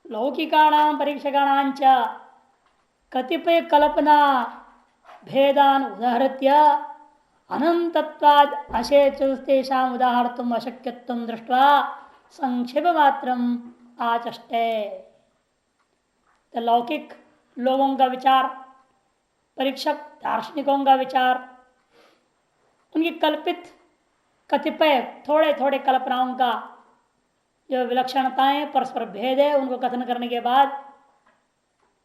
लौकिकाणां परीक्षकाणां च कतिपय कल्पना भेदान उदाहृत्य अनंतत्वाद अशेषतेषाम् उदाहर्तुम् अशक्यत्वं दृष्ट्वा संक्षेप मात्रम आचष्टे। तो लौकिक लोगों का विचार, परीक्षक दार्शनिकों का विचार, उनकी कल्पित कतिपय थोड़े थोड़े कल्पनाओं का जो विलक्षणताएं परस्पर भेद है उनको कथन करने के बाद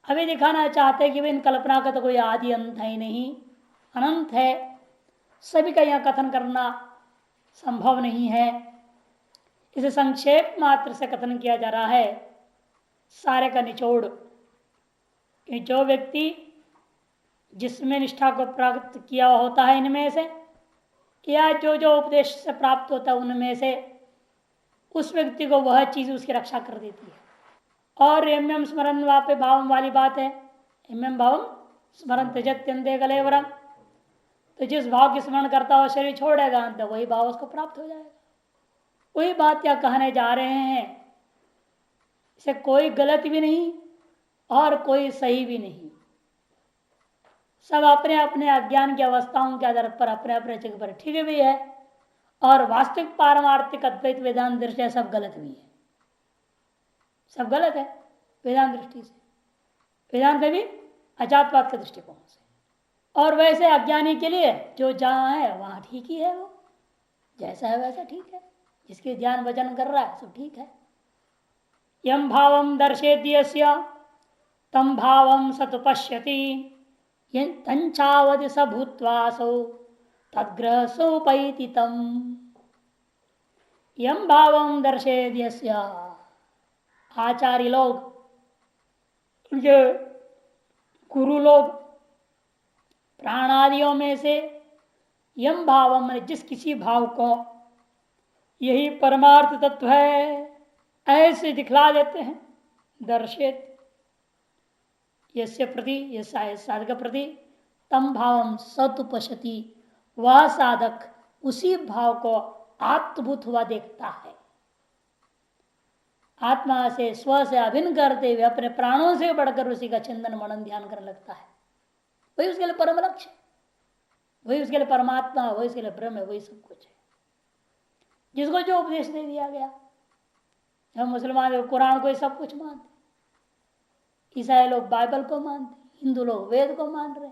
अभी दिखाना चाहते कि इन कल्पना का तो कोई आदि अंत है ही नहीं, अनंत है, सभी का यह कथन करना संभव नहीं है। इसे संक्षेप मात्र से कथन किया जा रहा है, सारे का निचोड़ कि जो व्यक्ति जिसमें निष्ठा को प्राप्त किया होता है इनमें से, या जो जो उपदेश से प्राप्त होता है उनमें से, उस व्यक्ति को वह चीज उसकी रक्षा कर देती है। और एम स्मरण वापे भावम वाली बात है, एम भावम स्मरण त्यजत्यंते कलेवरम। तो जिस भाव की स्मरण करता हो शरीर छोड़ेगा तो वही भाव उसको प्राप्त हो जाएगा। वही बात क्या कहने जा रहे हैं, इसे कोई गलत भी नहीं और कोई सही भी नहीं, सब अपने अपने अज्ञान की अवस्थाओं के आधार पर अपने अपने जगह पर ठीक भी है, और वास्तविक पारमार्थिक अद्वैत वेदांत दृष्टि सब गलत भी है, सब गलत है वेदांत दृष्टि से, वेदांत में भी अजातवाद के दृष्टिकोण से। और वैसे अज्ञानी के लिए जो जहाँ है वहां ठीक ही है, वो जैसा है वैसा ठीक है, जिसके ध्यान भजन कर रहा है सब ठीक है। यम भावम दर्शेद्यस्य तम भावम सतु पश्यति तंचावधि स भूत्वासो तद्ग्रह सोपैति तम। यम भावम दर्शेद्यस्य, आचार्य लोग, उनके गुरु लोग प्राणादियों में से यम भावम ने जिस किसी भाव को यही परमार्थ तत्व है ऐसे दिखला देते हैं, दर्शित यस्य प्रति, यह साधक प्रति, तम भावम सतुपशति, वह साधक उसी भाव को आत्मभूत हुआ देखता है, आत्मा से स्व से अभिन्न करते हुए अपने प्राणों से बढ़कर उसी का चिंतन मनन ध्यान करने लगता है। वही उसके लिए परम लक्ष्य, वही उसके लिए परमात्मा, वही उसके लिए ब्रह्म है, वही सब कुछ है जिसको जो उपदेश दे दिया गया। हम मुसलमान कुरान को सब कुछ मानते, ईसाई लोग बाइबल को मानते, हिंदू लोग वेद को मान रहे,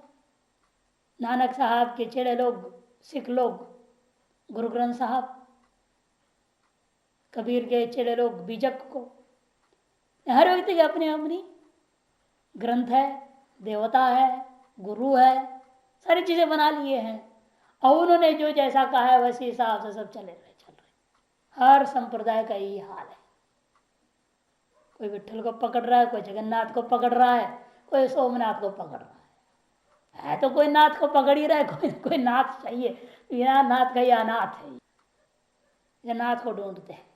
नानक साहब के चेड़े लोग, सिख लोग गुरु ग्रंथ साहब, कबीर के चेड़े लोग बीजक को। हर व्यक्ति की अपनी अपनी ग्रंथ है, देवता है, गुरु है, सारी चीजें बना लिए हैं, और उन्होंने जो जैसा कहा है वैसे हिसाब से सब चल रहे। हर संप्रदाय का यही हाल है, कोई विठल को पकड़ रहा है, कोई जगन्नाथ को पकड़ रहा है, कोई सोमनाथ को पकड़ रहा है तो कोई नाथ को पकड़ ही रहा है, कोई नाथ चाहिए, बिना नाथ का ही अनाथ है, ये नाथ को ढूंढते हैं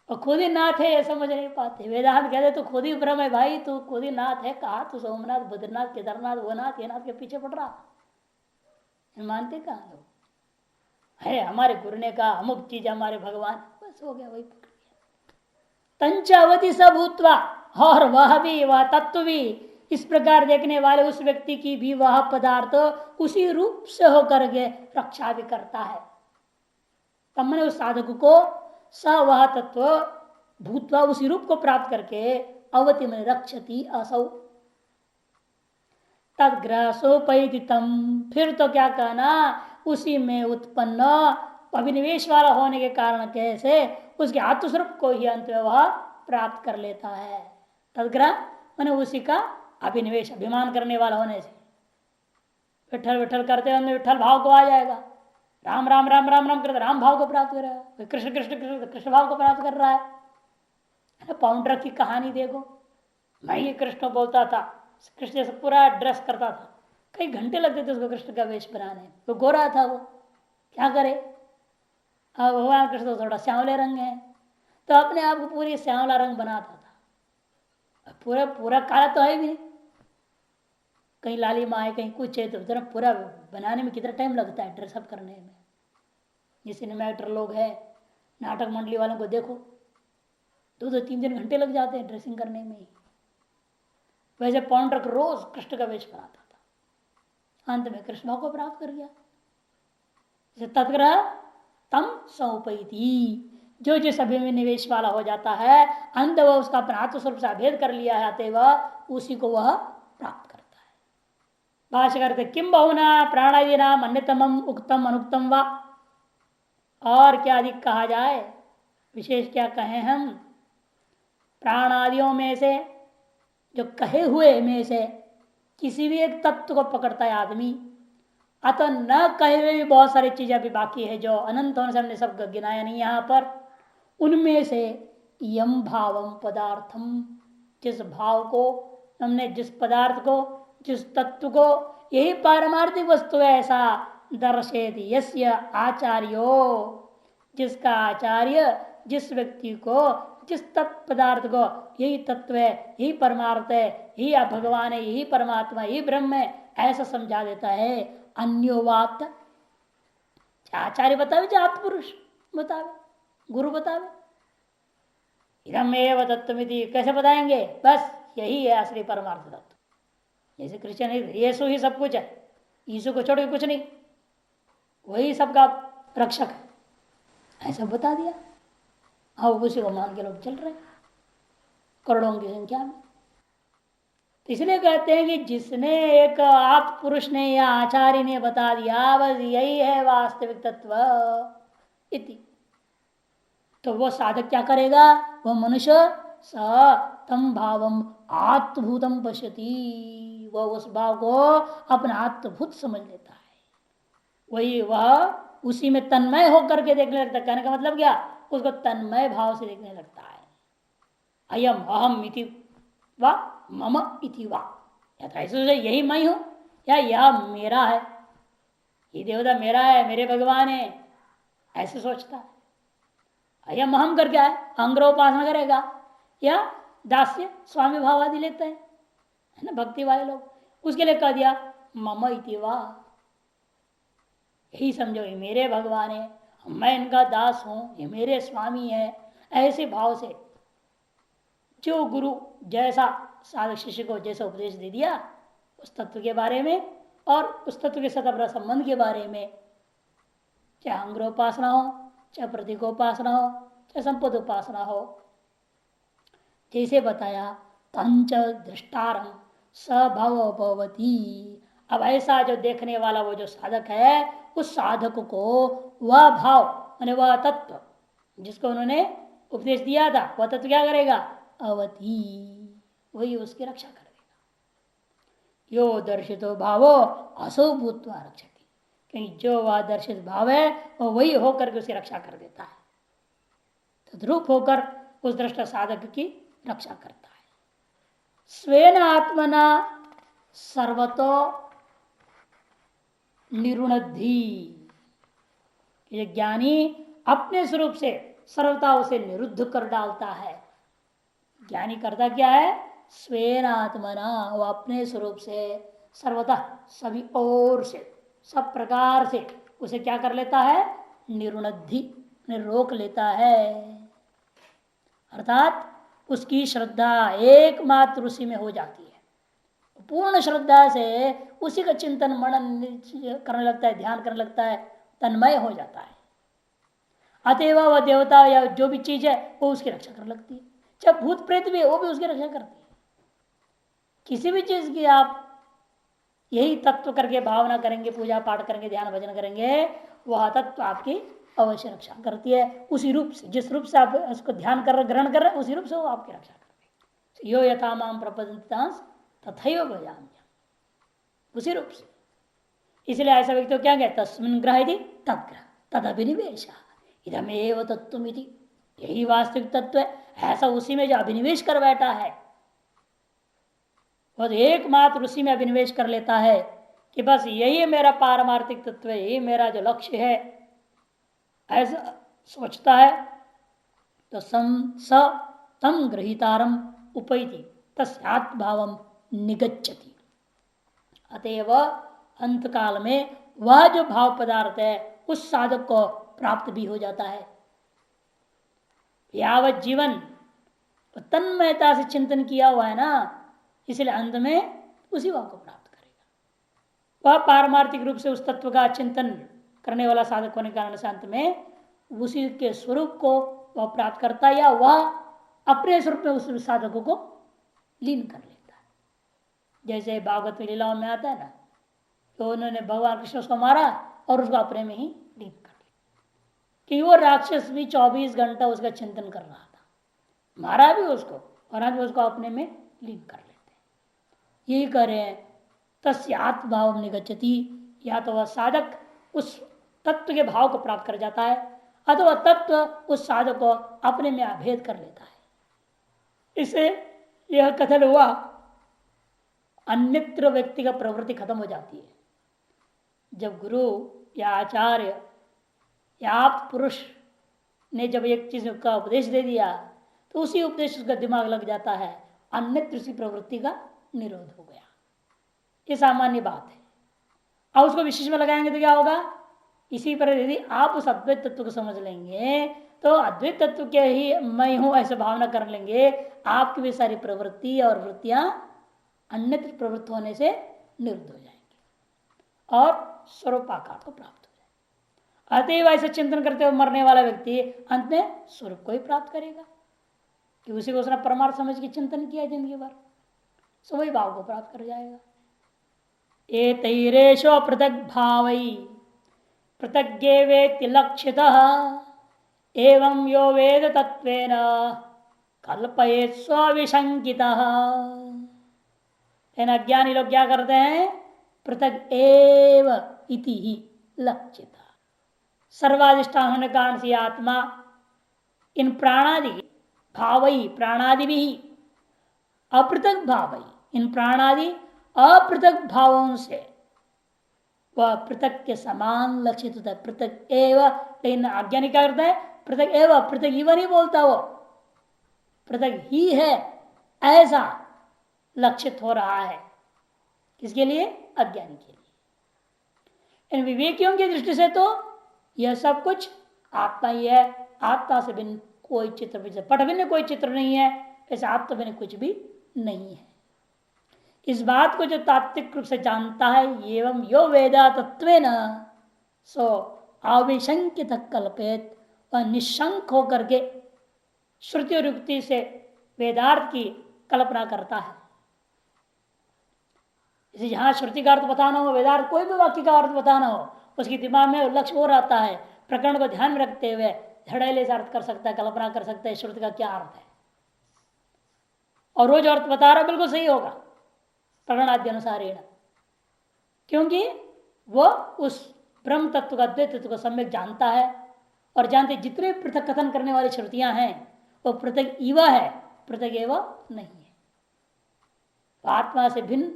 और खुद ही नाथ है ये समझ नहीं पाते। वेदांत कहते तो खुद ही ब्रह्म है भाई, तू खुद ही नाथ है, कहा तू सोमनाथ बद्रीनाथ केदारनाथ वो नाथ ये नाथ के पीछे पड़ रहा, मानते कहा लोग है हमारे गुरु ने कहा अमुक चीज हमारे भगवान, बस हो गया, वही पकड़ गया। तंच अवधि सबूतवा, और वह भी, वह तत्व भी इस प्रकार देखने वाले उस व्यक्ति की भी वह पदार्थ उसी रूप से होकर के रक्षा भी करता है। तब मैंने उस साधक को स वह तत्व भूतवा उसी रूप को प्राप्त करके अवति में रक्षति असौ तदग्रह सोपैतितम, फिर तो क्या कहना, उसी में उत्पन्न अभिनिवेश वाला होने के कारण कैसे उसके आत्मस्वरूप को ही अंत में वह प्राप्त कर लेता है। तदग्रह मैंने उसी का अभिनिवेश, अभिमान करने वाला होने से, विठल विठल करते हुए विठल भाव को आ जाएगा, राम राम राम राम राम करते राम भाव को प्राप्त कर रहा है, कृष्ण कृष्ण कृष्ण कृष्ण भाव को प्राप्त कर रहा है। पाउंडर की कहानी देखो, मैं ये कृष्ण बोलता था, कृष्ण से पूरा ड्रेस करता था, कई घंटे लगते थे उसको कृष्ण का वेश बनाने, वो गोरा था, वो क्या करे, अब भगवान कृष्ण तो थोड़ा श्यामले रंग है तो अपने आप को पूरी श्यामला रंग बनाता था, पूरा पूरा काला तो है भी नहीं, कहीं लाली माए कहीं कुछ है, तो पूरा बनाने में कितना टाइम लगता है ड्रेसअप करने में। ये सिनेमा एक्टर लोग है, नाटक मंडली वालों को देखो, 2-3 दिन घंटे लग जाते हैं ड्रेसिंग करने में ही। वैसे पौंड्रक रोज कृष्ण का वेश बनाता था, अंत में कृष्ण भाव को प्राप्त कर गया। तत्ग्रह तम सौपैती, जो जिस अभिनिवेश वाला हो जाता है अंत वह उसका अपना आत्मस्वरूप से अभेद कर लिया है, अतएव उसी को वह प्राप्त करता है। भाष्य करते किम बहुना प्राणादि नाम अन्यतमम उक्तम अनुक्तम वा, और क्या अधिक कहा जाए, विशेष क्या कहें हम। प्राणादियों में से, जो कहे हुए में से किसी भी एक तत्व को पकड़ता है आदमी, अतः न कहे हुए भी बहुत सारी चीजें अभी बाकी है जो अनंत होने से हमने सब गिनाया नहीं यहाँ पर। उनमें से यम भावम पदार्थम, जिस भाव को हमने, जिस पदार्थ को, जिस तत्व को यही पारमार्थिक वस्तु है ऐसा दर्शेत यस्य आचार्यो, जिसका आचार्य जिस व्यक्ति को, जिस तत्व पदार्थ को यही तत्व है, यही परमार्थ है, यही भगवान है, यही परमात्मा, यही ब्रह्म है, ऐसा समझा देता है। अन्योवात, आचार्य बतावे, आप पुरुष बतावे, गुरु बतावे, इदम एव तत्वमिति कैसे बताएंगे, बस यही है असली परमार्थ तत्व। जैसे क्रिश्चियन यीशु ही सब कुछ है, यीशु को छोड़ के कुछ नहीं, वही सबका रक्षक है, ऐसा बता दिया। अब उसी को मान के लोग चल रहे हैं करोड़ों की संख्या में। तो इसलिए कहते हैं कि जिसने एक आप पुरुष ने या आचार्य ने बता दिया, बस यही है वास्तविक तत्व इति। तो वो साधक क्या करेगा, वह मनुष्य स तम भावम आत्मभूतम पश्यति, वह उस भाव को अपना आत्मभूत समझ लेता है। वही वह उसी में तन्मय होकर के देखने लगता है। कहने का मतलब क्या, उसको तन्मय भाव से देखने लगता है। अयम अहम इति वा मम इति वा, यही मैं हूं, या यह मेरा है, ये देवता मेरा है, मेरे भगवान है, ऐसे सोचता है। अयम अहम कर क्या है, अंग्रह उपासना करेगा या दास्य स्वामी भाव आदि लेते हैं, है ना भक्ति वाले लोग, उसके लिए कह दिया मम इति वा, यही समझो ये मेरे भगवान है, मैं इनका दास हूं, ये मेरे स्वामी है। ऐसे भाव से जो गुरु जैसा साधक शिष्य को जैसा उपदेश दे दिया उस तत्व के बारे में और उस तत्व के साथ अपना संबंध के बारे में, चाहे अंग्रोपासना हो, चाहे प्रतीकोपासना हो, चाहे संपद उपासना हो, जैसे बताया तंच दृष्टारम सभव भवती। अब ऐसा जो देखने वाला वो जो साधक है, उस साधक को वह भाव माने वह तत्व जिसको उन्होंने उपदेश दिया था, वह तत्व क्या करेगा, अवती, वही उसकी रक्षा करेगा। यो दर्शितो भावो असो भूत्वा रक्षति, क्योंकि जो वह दर्शित भाव है वह वही होकर के उसकी रक्षा कर देता है, तद्रूप होकर उस दृष्ट साधक की रक्षा करता है। स्वेन आत्मना सर्वतो निरुणद्धि, ये ज्ञानी अपने स्वरूप से सर्वता उसे निरुद्ध कर डालता है। ज्ञानी करता क्या है, स्वेन आत्मना, वो अपने स्वरूप से सर्वतः सभी ओर से सब प्रकार से उसे क्या कर लेता है, निरुणद्धि, रोक लेता है। अर्थात उसकी श्रद्धा एकमात्र उसी में हो जाती है। पूर्ण श्रद्धा से उसी का चिंतन मनन करने लगता है, ध्यान करने लगता है, तन्मय हो जाता है। अतएव वह देवता या जो भी चीज है वो उसकी रक्षा करने लगती है। जब भूत प्रेत भी है वो भी उसकी रक्षा करती है। किसी भी चीज की आप यही तत्व करके भावना करेंगे, पूजा पाठ करेंगे, ध्यान भजन करेंगे, वह तत्व आपकी अवश्य रक्षा करती है। उसी रूप से, जिस रूप से आप उसको ध्यान कर ग्रहण कर रहे हैं, उसी रूप से वो आपकी रक्षा करती है। यो यथा माम प्रपद्यतांस तथैव भजाम्यहम्, उसी रूप से। इसलिए ऐसा व्यक्ति तो क्या कहता, तस्मिन् ग्रह यदि तद्ग्रह तदभिनिवेश इदमेव तत्त्वमिति, यही वास्तविक तत्व है, ऐसा उसी में जो अभिनिवेश कर बैठा है वह एकमात्र उसी में अभिनिवेश कर लेता है कि बस यही मेरा पारमार्थिक तत्व है, यही मेरा जो लक्ष्य है, ऐसा सोचता है। तो तम गृहीतारम उपैति तस्यात् भावम निगच्छति, अतएव अंत काल में वह जो भाव पदार्थ है उस साधक को प्राप्त भी हो जाता है। यावत जीवन तन्मयता से चिंतन किया हुआ है ना, इसलिए अंत में उसी भाव को प्राप्त करेगा। वह पारमार्थिक रूप से उस तत्व का चिंतन करने वाला साधक होने के कारण से अंत में उसी के स्वरूप को वह प्राप्त करता है, या वह अपने स्वरूप में उस साधकों को लीन कर लेता है। जैसे भागवत लीलाओं में आता है ना, तो उन्होंने भगवान कृष्ण उसको मारा और उसको अपने में ही लीन कर लिया, कि वो राक्षस भी 24 घंटा उसका चिंतन कर रहा था, मारा भी उसको और आज उसको अपने में लीन कर लेते। यही करें तस्य आत्मभाव निगच्छति, या तो वह साधक उस तत्व के भाव को प्राप्त कर जाता है, अथवा तत्व उस साधक को अपने में अभेद कर लेता है। इसे यह कथन हुआ अन्यत्र व्यक्ति का प्रवृत्ति खत्म हो जाती है। जब गुरु या आचार्य या आप पुरुष ने जब एक चीज का उपदेश दे दिया, तो उसी उपदेश का दिमाग लग जाता है, अन्यत्र उसी प्रवृत्ति का निरोध हो गया। ये सामान्य बात है। अब उसको विशेष में लगाएंगे तो क्या होगा? इसी पर यदि आप उस अद्वैत तत्व को समझ लेंगे, तो अद्वैत तत्व के ही मैं हूं ऐसे भावना कर लेंगे, आपकी भी सारी प्रवृत्ति और वृत्तियां अन्यत्र प्रवृत्त होने से निरुद्ध हो जाएंगी और स्वरूपाकार को प्राप्त हो जाएगा। अतएव ऐसे चिंतन करते हुए मरने वाला व्यक्ति अंत में स्वरूप को ही प्राप्त करेगा, कि उसी को उसने परमार्थ समझ के चिंतन किया जिंदगी भर, सो वही भाव को प्राप्त कर जाएगा। एतैरेषो पृथक भावै पृथग्गे वेत्ति लक्षितः एवं यो वेद तत्वेन कल्पयेत् स्वविशंकितः। अज्ञानी लोग क्या करते हैं? पृथक एव इति ही लक्षित, सर्वाधिष्ठान होने कारण से आत्मा इन प्राणादि भावई प्राणादि भी अपृथक भावई, इन प्राणादि अपृथक भावों से वह पृथक के समान लक्षित होता है। पृथक एव, लेकिन अज्ञानी क्या करता है? पृथक एव, पृथक इव नहीं बोलता, वो पृथक ही है ऐसा लक्षित हो रहा है। किसके लिए? अज्ञानी के लिए। इन विवेकियों की दृष्टि से तो यह सब कुछ आत्मा ही है, आत्मा से भिन्न कोई चित्र भी, पट भिन्न कोई चित्र नहीं है, ऐसे आत्मा भिन्न कुछ भी नहीं है। इस बात को जो तात्विक रूप से जानता है, एवं यो वेदा तत्वेन सो अविशंकित कल्पित, वह निशंक होकर के श्रुति और युक्ति से वेदार्थ की कल्पना करता है। इसे जहां श्रुति का अर्थ बताना हो, वेदार्थ कोई भी वाक्य का अर्थ बताना हो, उसके दिमाग में लक्ष्य हो रहता है, प्रकरण को ध्यान में रखते हुए धड़ेले से अर्थ कर सकता है, कल्पना कर सकता है श्रुति का क्या अर्थ है, और वो जो अर्थ बता रहा बिल्कुल सही होगा प्रकरणाद्य अनुसारेण, क्योंकि वो उस ब्रह्म तत्व का अद्वैत तत्व को सम्यक जानता है और जानते जितने पृथक कथन करने वाली श्रुतियां हैं वो पृथक इवा है, पृथक एवं नहीं है। आत्मा से भिन्न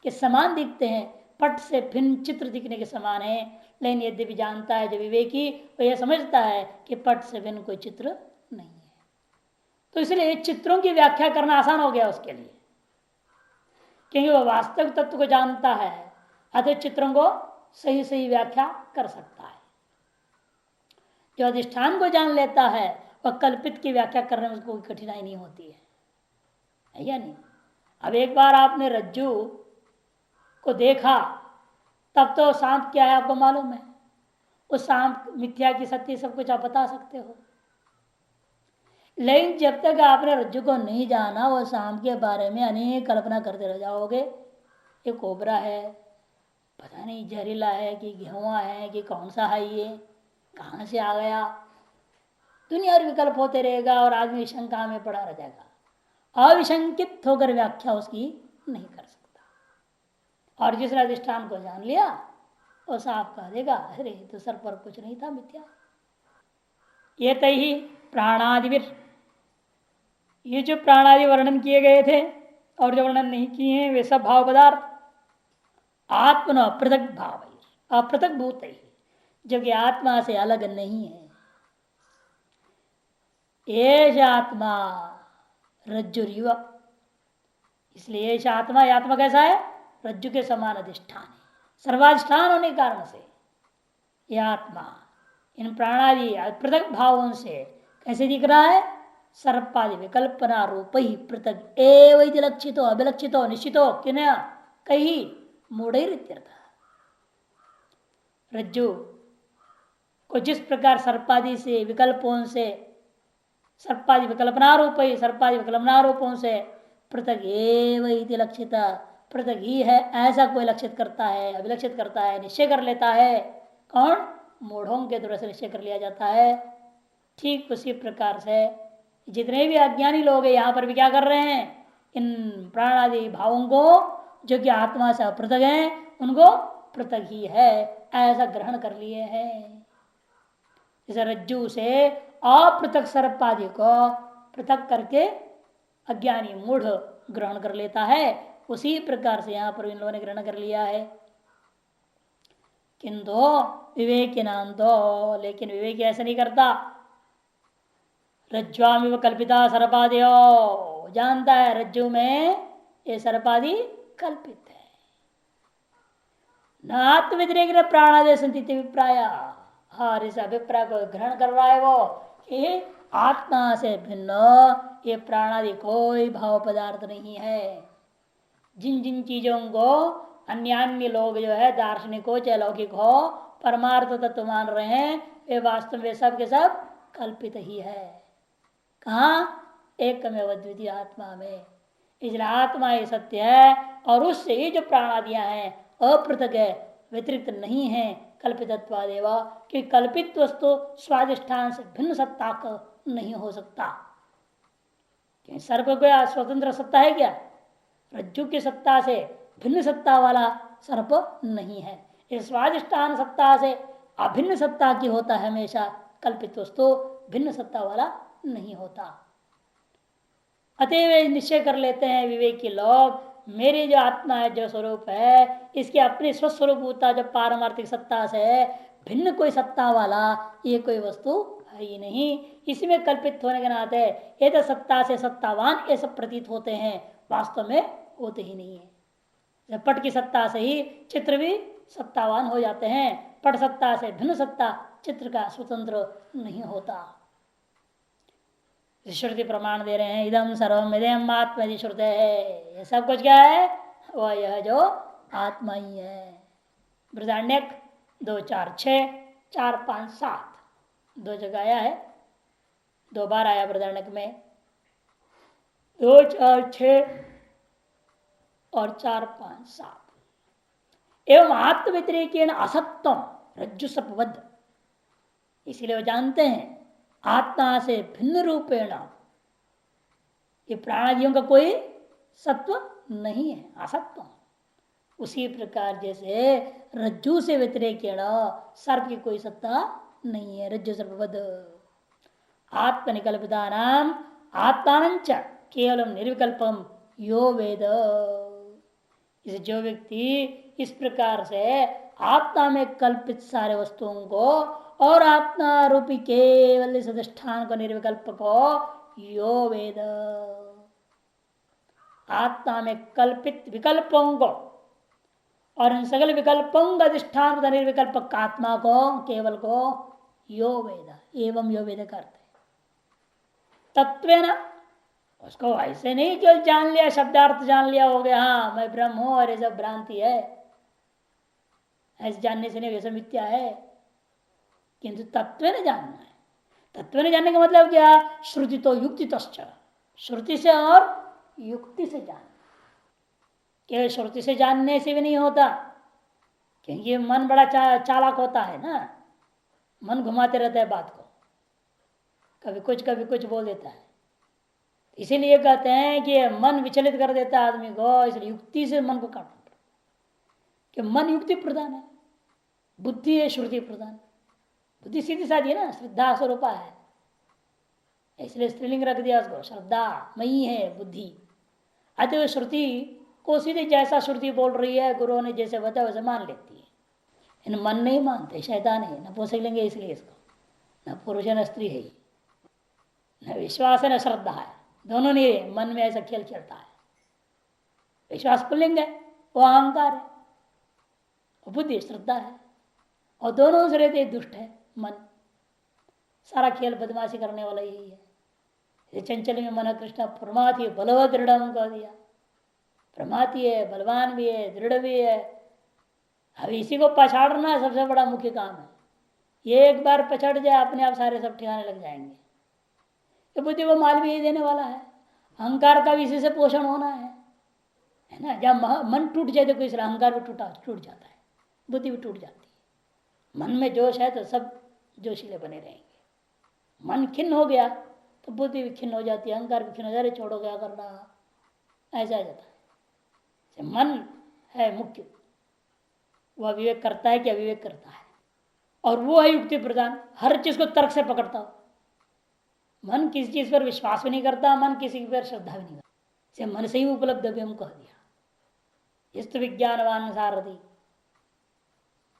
के समान दिखते हैं, पट से भिन्न चित्र दिखने के समान है, लेकिन यदि भी जानता है जो विवेकी वो यह समझता है कि पट से भिन्न कोई चित्र नहीं है। तो इसलिए चित्रों की व्याख्या करना आसान हो गया उसके लिए, क्योंकि वह वास्तविक तत्व को जानता है, अतः चित्रों को सही सही व्याख्या कर सकता है। जो अधिष्ठान को जान लेता है वह कल्पित की व्याख्या करने में उसको कोई कठिनाई नहीं होती है या नहीं? अब एक बार आपने रज्जू को देखा, तब तो सांप क्या है आपको मालूम है, उस सांप मिथ्या की सत्य सब कुछ आप बता सकते हो। लेकिन जब तक आपने रज्जु को नहीं जाना, वो सांप के बारे में अनेक कल्पना करते रह जाओगे। ये कोबरा है, पता नहीं जहरीला है कि गेहुआ है कि कौन सा है, ये कहाँ से आ गया, दुनिया और विकल्प होते रहेगा और आदमी शंका में पड़ा रह जाएगा। अविशंकित होकर व्याख्या उसकी नहीं कर सकता। और जिसने अधिष्ठान को जान लिया वो सांप कह देगा, अरे तो सर पर कुछ नहीं था, मिथ्या। ये तही प्राणादिविर, ये जो प्राणादि वर्णन किए गए थे और जो वर्णन नहीं किए हैं वे सब भाव पदार्थ आत्मन पृथक भाव अपृथक भूत ही, जो कि आत्मा से अलग नहीं है। एष आत्मा रज्जुरिव, इसलिए एष आत्मा, आत्मा कैसा है? रज्जु के समान अधिष्ठान है, सर्वाधिष्ठान होने के कारण से यह आत्मा इन प्राणादि पृथक भावों से कैसे दिख रहा है? सर्पादि विकल्पना रूप ही पृथक एवं लक्षितो अभिलक्षितो निश्चितो किन कहीं मूढ़ रज्जु को जिस प्रकार सर्पादि से विकल्पों से सर्पादि विकल्पनारूप सर्पादि विकल्पनारूपों से पृथक एवं लक्षित पृथक ही है ऐसा कोई लक्षित करता है अभिलक्षित करता है निश्चय कर लेता है कौन मूढ़ों के द्वारा से निश्चय कर लिया जाता है। ठीक उसी प्रकार से जितने भी अज्ञानी लोग हैं यहाँ पर भी क्या कर रहे हैं इन प्राण आदि भावों को जो कि आत्मा से पृथक है उनको पृथक ही है ऐसा ग्रहण कर लिए हैं। जैसे रज्जु से अपृथक सर्प आदि को पृथक करके अज्ञानी मूढ़ ग्रहण कर लेता है उसी प्रकार से यहाँ पर इन लोगों ने ग्रहण कर लिया है। किंतु विवेकिनांतो लेकिन विवेक ऐसा नहीं करता। रज्ज्वामिव कल्पिता सर्पादियो जानता है रज्जु में ये सर्पादि कल्पित है। न आत्म व्यतिरेक प्राणादि संति अभिप्राय हर इस अभिप्राय को ग्रहण कर रहा है वो कि आत्मा से भिन्न ये प्राणादि कोई भाव पदार्थ नहीं है। जिन जिन चीजों को अन्य लोग जो है दार्शनिक हो चाहे लौकिक हो परमार्थ तत्व मान रहे हैं वे वास्तव में सब के सब कल्पित ही है। कहा एकमेव द्वितीय आत्मा में इसलिए आत्मा ही सत्य है और उससे ये जो प्राणादियां हैं अपृथक है व्यतिरिक्त नहीं है कल्पितत्वादेव कि कल्पित वस्तु स्वादिष्ठान से भिन्न सत्ता का नहीं हो सकता। सर्प को स्वतंत्र सत्ता है क्या? रज्जु की सत्ता से भिन्न सत्ता वाला सर्प नहीं है। इस स्वादिष्ठान सत्ता से अभिन्न सत्ता की होता है हमेशा कल्पित वस्तु भिन्न सत्ता वाला नहीं होता। अतएव निश्चय कर लेते हैं विवेकी लोग मेरी जो आत्मा है जो स्वरूप है इसके अपने स्वस्वरूप होता जो पारमार्थिक सत्ता से भिन्न कोई सत्ता वाला ये कोई वस्तु है ही नहीं। इसमें कल्पित होने के नाते ये तो सत्ता से सत्तावान ये सब प्रतीत होते हैं वास्तव में होते ही नहीं है। पट की सत्ता से ही चित्र भी सत्तावान हो जाते हैं पट सत्ता से भिन्न सत्ता चित्र का स्वतंत्र नहीं होता। श्रुति प्रमाण दे रहे हैं इदम सर्वम इदम आत्मा श्रुत है ये सब कुछ क्या है वह यह जो आत्मा ही है। बृहदारण्यक 2, 4, 6, 4, 5, 7 दो जगह आया है 2 बार आया बृहदारण्यक में 2, 4, 6 और 4, 5, 7 एवं आत्म व्यतिरेकेण असत्वम रज्जु सपवद इसीलिए वो जानते हैं आत्मा से भिन्न रूपेण ये प्राणादियों का कोई सत्व नहीं है असत्व। उसी प्रकार जैसे रज्जु से व्यतिरेकेण सर्प की कोई सत्ता नहीं है रज्जु सर्पवद आत्मनिकल्पिता नाम आत्मानंच केवलम निर्विकल्पम यो वेद। इस जो व्यक्ति इस प्रकार से आत्मा में कल्पित सारे वस्तुओं को और आत्मा रूपी केवल इस अधिष्ठान को निर्विकल्प को यो वेद आत्मा में कल्पित विकल्पों को और इन सगल विकल्पों का अधिष्ठान निर्विकल्प आत्मा को केवल को यो वेद एवं यो वेद करते तत्वेन उसको ऐसे नहीं केवल जान लिया शब्दार्थ जान लिया हो गया हाँ मैं ब्रह्म हूं और ये सब भ्रांति है ऐसे जानने से नहीं वैसे मिथ्या है किंतु तत्व ने जानना है। तत्व ने जानने का मतलब क्या श्रुति तो युक्ति श्रुति से और युक्ति से जानना केवल श्रुति से जानने से भी नहीं होता क्योंकि मन बड़ा चालाक होता है ना मन घुमाते रहता है बात को कभी कुछ बोल देता है इसीलिए कहते हैं कि मन विचलित कर देता है आदमी को इसलिए युक्ति से मन को काटना पड़ता कि मन युक्ति प्रधान है बुद्धि है श्रुति प्रधान बुद्धि सीधी साधी है ना श्रद्धा स्वरूपा है इसलिए स्त्रीलिंग रख दिया उसको श्रद्धा मई है बुद्धि अतः श्रुति को सीधे जैसा श्रुति बोल रही है गुरुओं ने जैसे बताया वैसे मान लेती है। इन मन नहीं मानते शैतान है न पोषक लेंगे इसलिए इसको न पुरुष न स्त्री है न विश्वास है न श्रद्धा है दोनों ने मन में ऐसा खेल खेलता है। विश्वास पुल्लिंग है वो अहंकार है बुद्धि श्रद्धा है और दोनों से रहते दुष्ट है मन सारा खेल बदमाशी करने वाला यही है। चंचल में मन कृष्ण प्रमाती बलवत दृढ़ कह दिया। प्रमाती है, बलवान भी है, दृढ़ भी है। अब इसी को पछाड़ना सबसे बड़ा मुख्य काम है। ये एक बार पछड़ जाए अपने आप सारे सब ठिकाने लग जाएंगे। तो बुद्धि को माल भी यही देने वाला है। अहंकार का भी इसी से पोषण होना है ना। जब मन टूट जाए तो कोई अहंकार भी टूट जाता है, बुद्धि भी टूट जाती है। मन में जोश है तो सब जोशीले बने रहेंगे। मन खिन्न हो गया तो बुद्धि भी खिन्न हो जाती है, अहंकार भी खिन्न हो जाए, छोड़ो क्या करना, ऐसा आ जाता है। मन है मुख्य, वह विवेक करता है कि अविवेक करता है, और वो है युक्ति प्रधान, हर चीज को तर्क से पकड़ता हो। मन किसी चीज पर विश्वास भी नहीं करता, मन किसी पर श्रद्धा भी नहीं करता। मन से ही उपलब्ध भी हम कह दिया। इस विज्ञानवान सारथी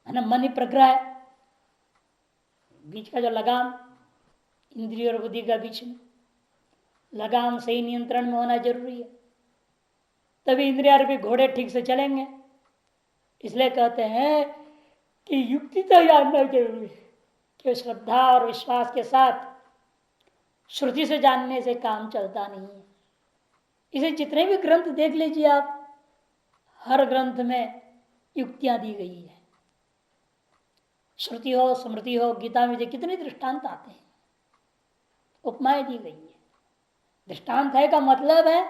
है ना, मन ही प्रग्रह है। बीच का जो लगाम इंद्रिय और बुद्धि का बीच में लगाम सही नियंत्रण में होना जरूरी है, तभी इंद्रिया रूपी घोड़े ठीक से चलेंगे। इसलिए कहते हैं कि युक्ति तो जानना जरूरी है कि श्रद्धा और विश्वास के साथ श्रुति से जानने से काम चलता नहीं है। इसे जितने भी ग्रंथ देख लीजिए आप, हर ग्रंथ में युक्तियां दी गई है। श्रुति हो, स्मृति हो, गीता में कितने दृष्टांत आते हैं, उपमाएं दी गई है। दृष्टांत है का मतलब है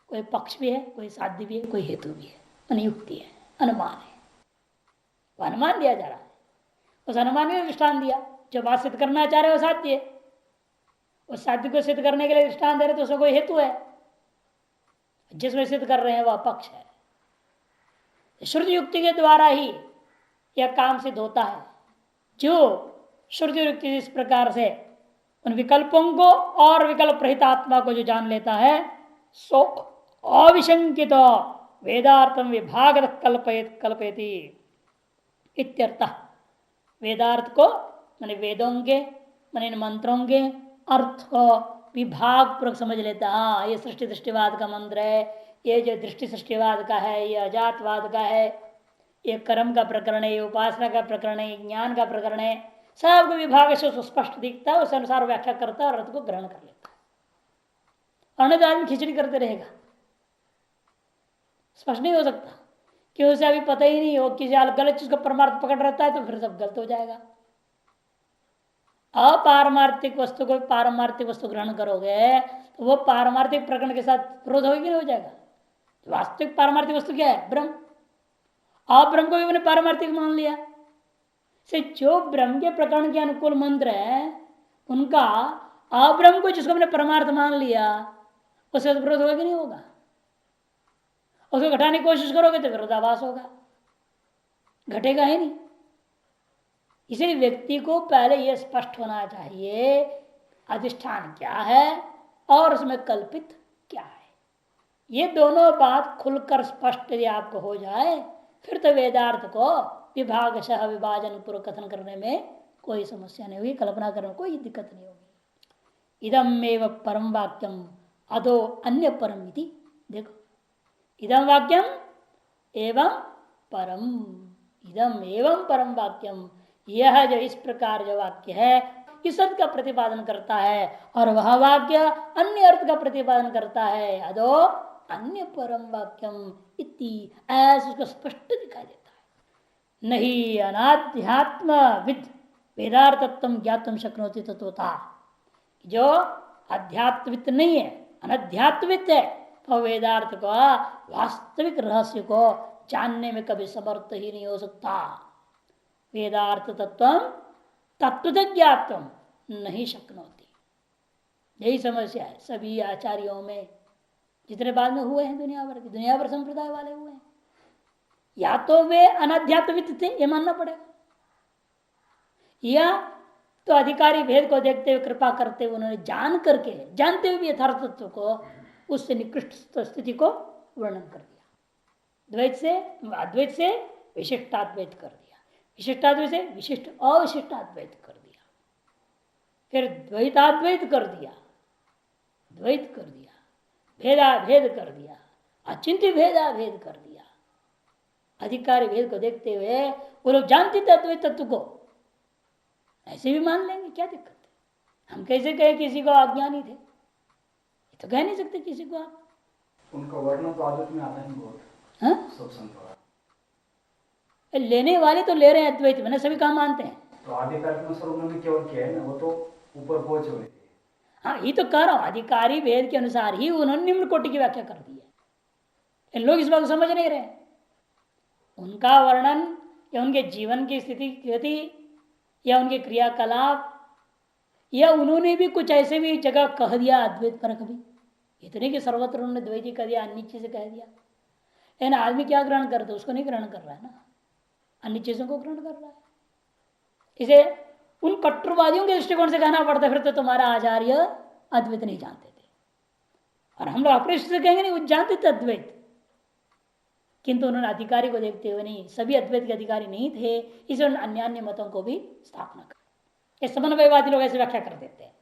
कोई पक्ष भी है, कोई साध्य भी है, कोई हेतु भी है, अनुयुक्ति है, अनुमान है। वो अनुमान दिया जा रहा है, उस अनुमान ने दृष्टांत दिया। जो बात सिद्ध करना चाह रहे हो साध्य है, उस साध्य को सिद्ध करने के लिए दृष्टांत दे रहे तो उसमें कोई हेतु है, जिसमें सिद्ध कर रहे हैं वह पक्ष है। श्रुति युक्ति के द्वारा ही यह काम सिद्ध होता है। जो श्रुति युक्ति इस प्रकार से उन विकल्पों को और विकल्प रहित आत्मा को जो जान लेता है, सो अविशंकित वेदार्थम विभाग कल्पयति इत्यर्थः। वेदार्थ को माने वेदों के माने मंत्रों के अर्थ को विभाग पूर्वक समझ लेता। हाँ, ये सृष्टि दृष्टिवाद का मंत्र है, ये जो दृष्टि सृष्टिवाद का है, ये अजातवाद का है, ये कर्म का प्रकरण है, ये उपासना का प्रकरण है, ज्ञान का प्रकरण है। सबको विभाग से स्पष्ट दिखता है, उस अनुसार व्याख्या करता है और अर्थ को ग्रहण कर लेता है। अन्य आदमी खिचड़ी करते रहेगा, स्पष्ट नहीं हो सकता, क्यों उसे अभी पता ही नहीं हो। किसी गलत चीज को परमार्थ पकड़ रहता है तो फिर सब गलत हो जाएगा। अपारमार्थिक वस्तु को पारमार्थिक वस्तु ग्रहण करोगे तो वो पारमार्थिक प्रकरण के साथ विरोध होगी, नहीं हो जाएगा। वास्तविक पारमार्थिक वस्तु क्या है? ब्रह्म। आप ब्रह्म को भी मैंने पारमार्थिक मान लिया से जो ब्रह्म के प्रकरण के अनुकूल मंत्र है उनका अब्रह्म को जिसको मैंने परमार्थ मान लिया उससे विरोध होगा कि नहीं होगा? उसको घटाने की कोशिश करोगे तो विरोधाभास होगा, घटेगा ही नहीं। इसलिए व्यक्ति को पहले यह स्पष्ट होना चाहिए अधिष्ठान क्या है और उसमें कल्पित क्या है। ये दोनों बात खुलकर स्पष्ट यदि आपको हो जाए फिर तो वेदार्थ को विभागशः विभाजन पूर्वक कथन करने में कोई समस्या नहीं होगी, कल्पना करने में कोई दिक्कत नहीं होगी। इदम एव परम वाक्यम अदो अन्य परम इति। देखो, इदम वाक्यम एवं परम, इदम एवं परम वाक्यम, यह जो इस प्रकार जो वाक्य है इस अर्थ का प्रतिपादन करता है और वह वाक्य अन्य अर्थ का प्रतिपादन करता है। अदो अन्य परम वाक्यम इति, ऐसा उसको स्पष्ट दिखाई देता है। नहीं अनाध्यात्म विद वेदार्थत्व ज्ञातुम शक्नोति तत्वता, जो अध्यात्मित नहीं है, अनध्यात्मित है, तो वेदार्थ को वास्तविक रहस्य को जानने में कभी समर्थ ही नहीं हो सकता। वेदार्थ तत्व तत्व ज्ञातम नहीं शक्नोति, यही समस्या है सभी आचार्यों में, जितने बाद में हुए हैं दुनिया भर संप्रदाय वाले हुए हैं। या तो वे अनाध्यात्मिक थे, ये मानना पड़ेगा, या तो अधिकारी भेद को देखते हुए कृपा करते हुए उन्होंने जान करके जानते हुए भी यथार्थ तत्व को उससे निकृष्ट स्थिति को वर्णन कर दिया। द्वैत से अद्वैत से विशिष्टाद्वैत कर दिया, विशिष्टाद्वैत से विशिष्ट अविशिष्टाद्वैत कर दिया, फिर द्वैताद्वैत कर दिया, द्वैत कर दिया, भेदाभेद कर दिया, अचिंत्य भेदाभेद कर दिया। अधिकारी भेद को देखते हुए वो लोग जानते थे अद्वैत तत्व को, ऐसे भी मान लेंगे, क्या दिक्कत है? हम कैसे कहे किसी को अज्ञानी थे? तो कह नहीं सकते किसी को आप। उनका वर्णन तो आदत में आता है बहुत। हाँ, सब संत लेने वाले तो ले रहे हैं अद्वैत, मैंने सभी कहा मानते हैं। तो आधिकारिक अनुसार उन्होंने केवल किया है ना, वो तो ऊपर पहुंचे हुए थे। हाँ, ये तो कह रहा हूं, अधिकारी वेद के अनुसार ही उन्होंने निम्न कोटि की व्याख्या कर दी है। लोग इस बात को समझ नहीं रहे। उनका वर्णन या उनके जीवन की स्थिति गति या उनके क्रियाकलाप या उन्होंने भी कुछ ऐसे भी जगह कह दिया अद्वैत पर कभी, इतने कि सर्वत्र उन्होंने द्वैती कह दिया, अन्य चीजें कह दिया। लेकिन आदमी क्या ग्रहण करता है, उसको नहीं ग्रहण कर रहा है ना, अन्य चीजों को ग्रहण कर रहा है। इसे उन कट्टरवादियों के दृष्टिकोण से कहना पड़ता है, फिर तो तुम्हारा आचार्य अद्वैत नहीं जानते थे। और हम लोग अपने से कहेंगे नहीं, वो जानते थे अद्वैत, किंतु उन्होंने अधिकारी को देखते हुए नहीं, सभी अद्वैत के अधिकारी नहीं थे, इसलिए उन्होंने अन्य मतों को भी स्थापना कर। ये समन्वयवादी लोग ऐसे व्याख्या कर देते हैं,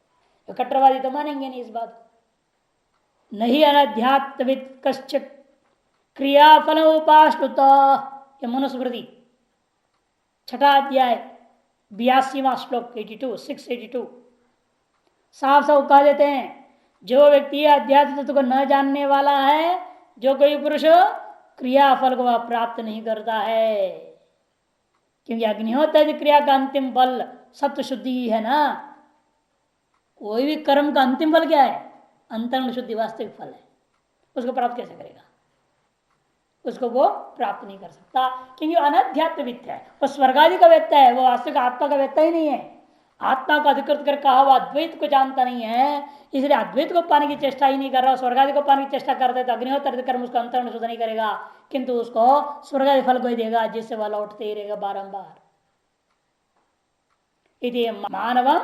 तो कट्टरवादी तो मानेंगे नहीं इस बात को। नहीं अनध्यात्वित कश्चित क्रियाफल उपाश्रुत, ये मनुस्मृति 6 अध्याय 82वां श्लोक 82 682 साफ साफ कह देते हैं, जो व्यक्ति अध्यात्म तत्व को न जानने वाला है, जो कोई पुरुष क्रियाफल को वह प्राप्त नहीं करता है, क्योंकि अग्निहोत्र क्रिया का अंतिम फल सत्व शुद्धि ही है ना। कोई भी कर्म का अंतिम फल क्या है? अंतर्गुण शुद्धि वास्तविक फल है। उसको प्राप्त कैसे करेगा? उसको वो प्राप्त नहीं कर सकता, क्योंकि अनध्यात्मिक है, वो स्वर्ग आदि का वेत्ता है, वो वास्तविक आत्मा का वेत्ता ही नहीं है। आत्मा को अधिकृत कर कहा हुआ अद्वैत को जानता नहीं है, इसलिए अद्वैत को पाने की चेष्टा ही नहीं कर रहा, स्वर्ग आदि को पाने की चेष्टा करता है तो अग्निहोत्र कर्म उसको अंतर्गुण शुद्ध नहीं करेगा, किंतु उसको स्वर्ग आदि फल को ही देगा, जिससे वह लौटते ही रहेगा बारंबार। इति मानवम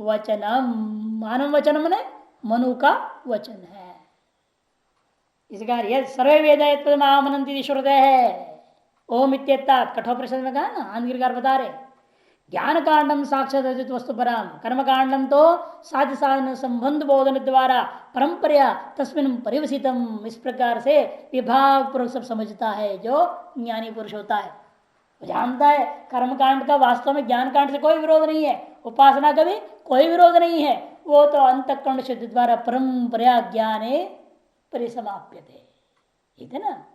वचनम, मानव वचन मने मनु का वचन है। इसका सर्वे वेद महामनंती श्रुत है। ओम इत्येता कठोर प्रश्न में कहा ना, आंध्रकार बता रहे, ज्ञान कांडम साक्षात वस्तु परम, कर्म कांडम तो साध्य साधन संबंध बोधन द्वारा परंपरा तस्मिन परिवसितम। इस प्रकार से विभाग पूर्वक सब समझता है जो ज्ञानी पुरुष होता है, वो जानता है कर्म कांड का वास्तव में ज्ञान कांड से कोई विरोध नहीं है, उपासना का भी कोई विरोध नहीं है, वो तो अंतःकरण शुद्धि द्वारा परंपरा ज्ञाने परिसमाप्यते, ठीक है ना।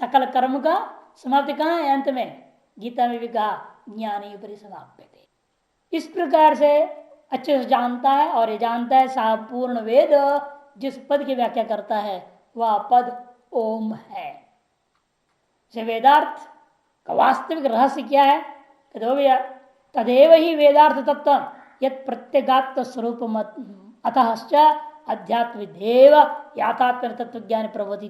सकल कर्म का समाप्ति कहाँ है? अंत में गीता में भी कहा ज्ञाने परिसमाप्यते। इस प्रकार से अच्छे से जानता है, और ये जानता है संपूर्ण वेद जिस पद की व्याख्या करता है वह पद ओम है। वेदार्थ का वास्तविक रहस्य क्या है? कहते भैया तदेव ही वेदार्थ तत्व यत प्रत्यगात्म स्वरूप अतः अध्यात्म देव याथात्म तत्व ज्ञान प्रवृत्ति,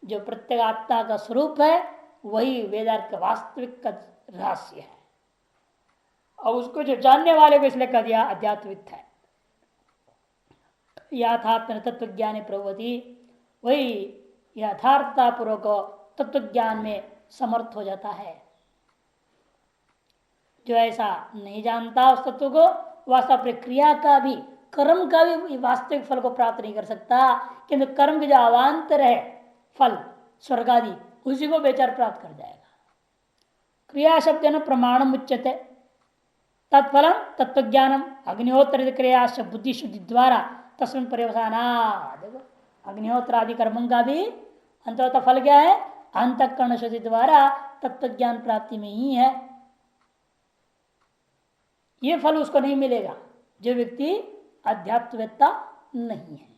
जो प्रत्यगात्मा का स्वरूप है वही वेदार्थ का वास्तविक रहस्य है, और उसको जो जानने वाले को इसलिए कह दिया अध्यात्मिक है। यथात्म तत्व ज्ञान प्रवृत्ति, वही यथार्थतापूर्वक तत्व ज्ञान में समर्थ हो जाता है। जो ऐसा नहीं जानता उस तत्व को, वास्तव प्रक्रिया का भी कर्म का भी वास्तविक फल को प्राप्त नहीं कर सकता, किंतु कर्म के जो अवान्तर है फल स्वर्ग आदि, उसी को बेचार प्राप्त कर जाएगा। क्रिया शब्द न प्रमाणम उच्यते, तत्फलम तत्वज्ञानम अग्निहोत्र क्रिया बुद्धि शुद्धि द्वारा तस्मिन् पर्यवसाना। देखो अग्निहोत्र आदि कर्मों का भी अंततः फल क्या है? अंतःकरण शुद्धि द्वारा तत्वज्ञान प्राप्ति में ही है। ये फल उसको नहीं मिलेगा जो व्यक्ति अध्यात्मवेत्ता नहीं है।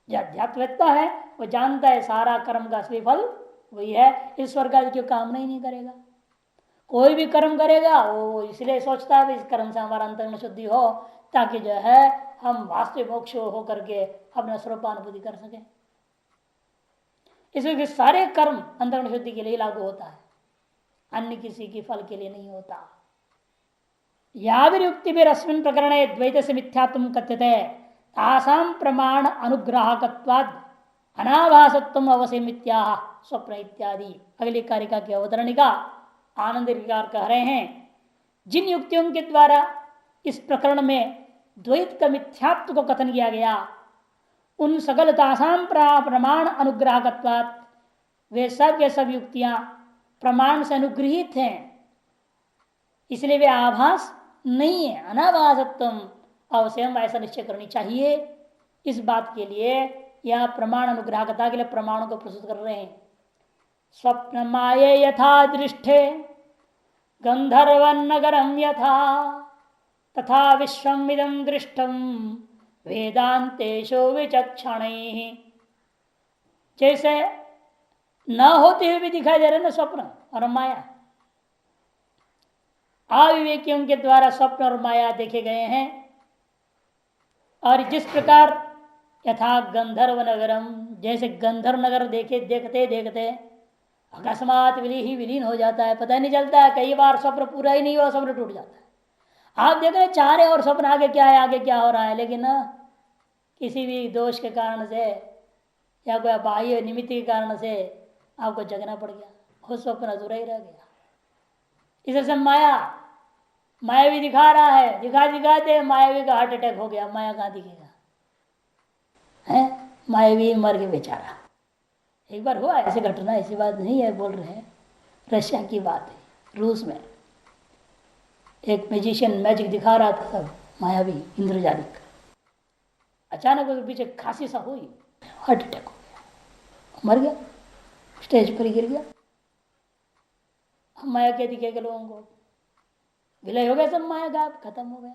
जो अध्यात्मवेत्ता है वो जानता है सारा कर्म का असली फल वही है, इस स्वर्ग आदि की कामना ही नहीं करेगा। कोई भी कर्म करेगा वो इसलिए सोचता है इस कर्म से हमारा अंतर्गुण शुद्धि हो, ताकि जो है हम वास्तविक मोक्ष हो करके अपना स्वरूपानुभूति कर सके। इसलिए सारे कर्म अंतर्गुण शुद्धि के लिए लागू होता है, अन्य किसी के फल के लिए नहीं होता। या भी युक्ति भी रश्मिन प्रकरण द्वैत से मिथ्यात्म कथ्यते तासाम प्रमाण अनुग्राहकत्वाद अनाभासत्व अवश्य मिथ्या स्वप्न इत्यादि। अगली कारिका की अवतरणिका आनंद कह रहे हैं, जिन युक्तियों के द्वारा इस प्रकरण में द्वैत का मिथ्यात्व को कथन किया गया, उन सकल तासाम प्रमाण अनुग्राहकत्वाद, वे सब के सब युक्तियां प्रमाण से अनुग्रहित हैं, इसलिए वे आभास नहीं है। अनाभासत्व अवश्य ऐसा निश्चय करनी चाहिए इस बात के लिए यह प्रमाण अनुग्राहकता के लिए प्रमाणों को प्रस्तुत कर रहे हैं। स्वप्न माये यथा दृष्टे गंधर्व नगरम यथा तथा विश्वमिदं दृष्टम वेदांतेषु विचक्षण। जैसे न होते हुए भी दिखाई दे रहे ना स्वप्न और माया, अविवेकियों के द्वारा स्वप्न और माया देखे गए हैं। और जिस प्रकार यथा गंधर्व नगरम, जैसे गंधर्व नगर देखते देखते अकस्मात विलीन हो जाता है, पता ही नहीं चलता है। कई बार स्वप्न पूरा ही नहीं हुआ, स्वप्न टूट जाता है। आप देख रहे चाह रहे और स्वप्न आगे क्या है, आगे क्या हो रहा है, लेकिन ना किसी भी दोष के कारण से या कोई बाह्य निमित्त के कारण से आपको जगना पड़ गया, वो स्वप्न अधूरा ही रह गया। इसे माया भी दिखा रहा है, दिखाते मायावी का हार्ट अटैक हो गया, माया कहाँ दिखेगा है, मायावी मर के बेचारा। एक बार हुआ ऐसी घटना, ऐसी बात नहीं है बोल रहे हैं, रशिया की बात है। रूस में एक मैजिशियन मैजिक दिखा रहा था, सब मायावी इंद्रजालिक, अचानक उसके पीछे खांसी सा हुई, हार्ट अटैक हो गया, मर गया, स्टेज पर गिर गया। माया क्या दिखेगा लोगों को, विलय हो गया, सब माया गायब, खत्म हो गया।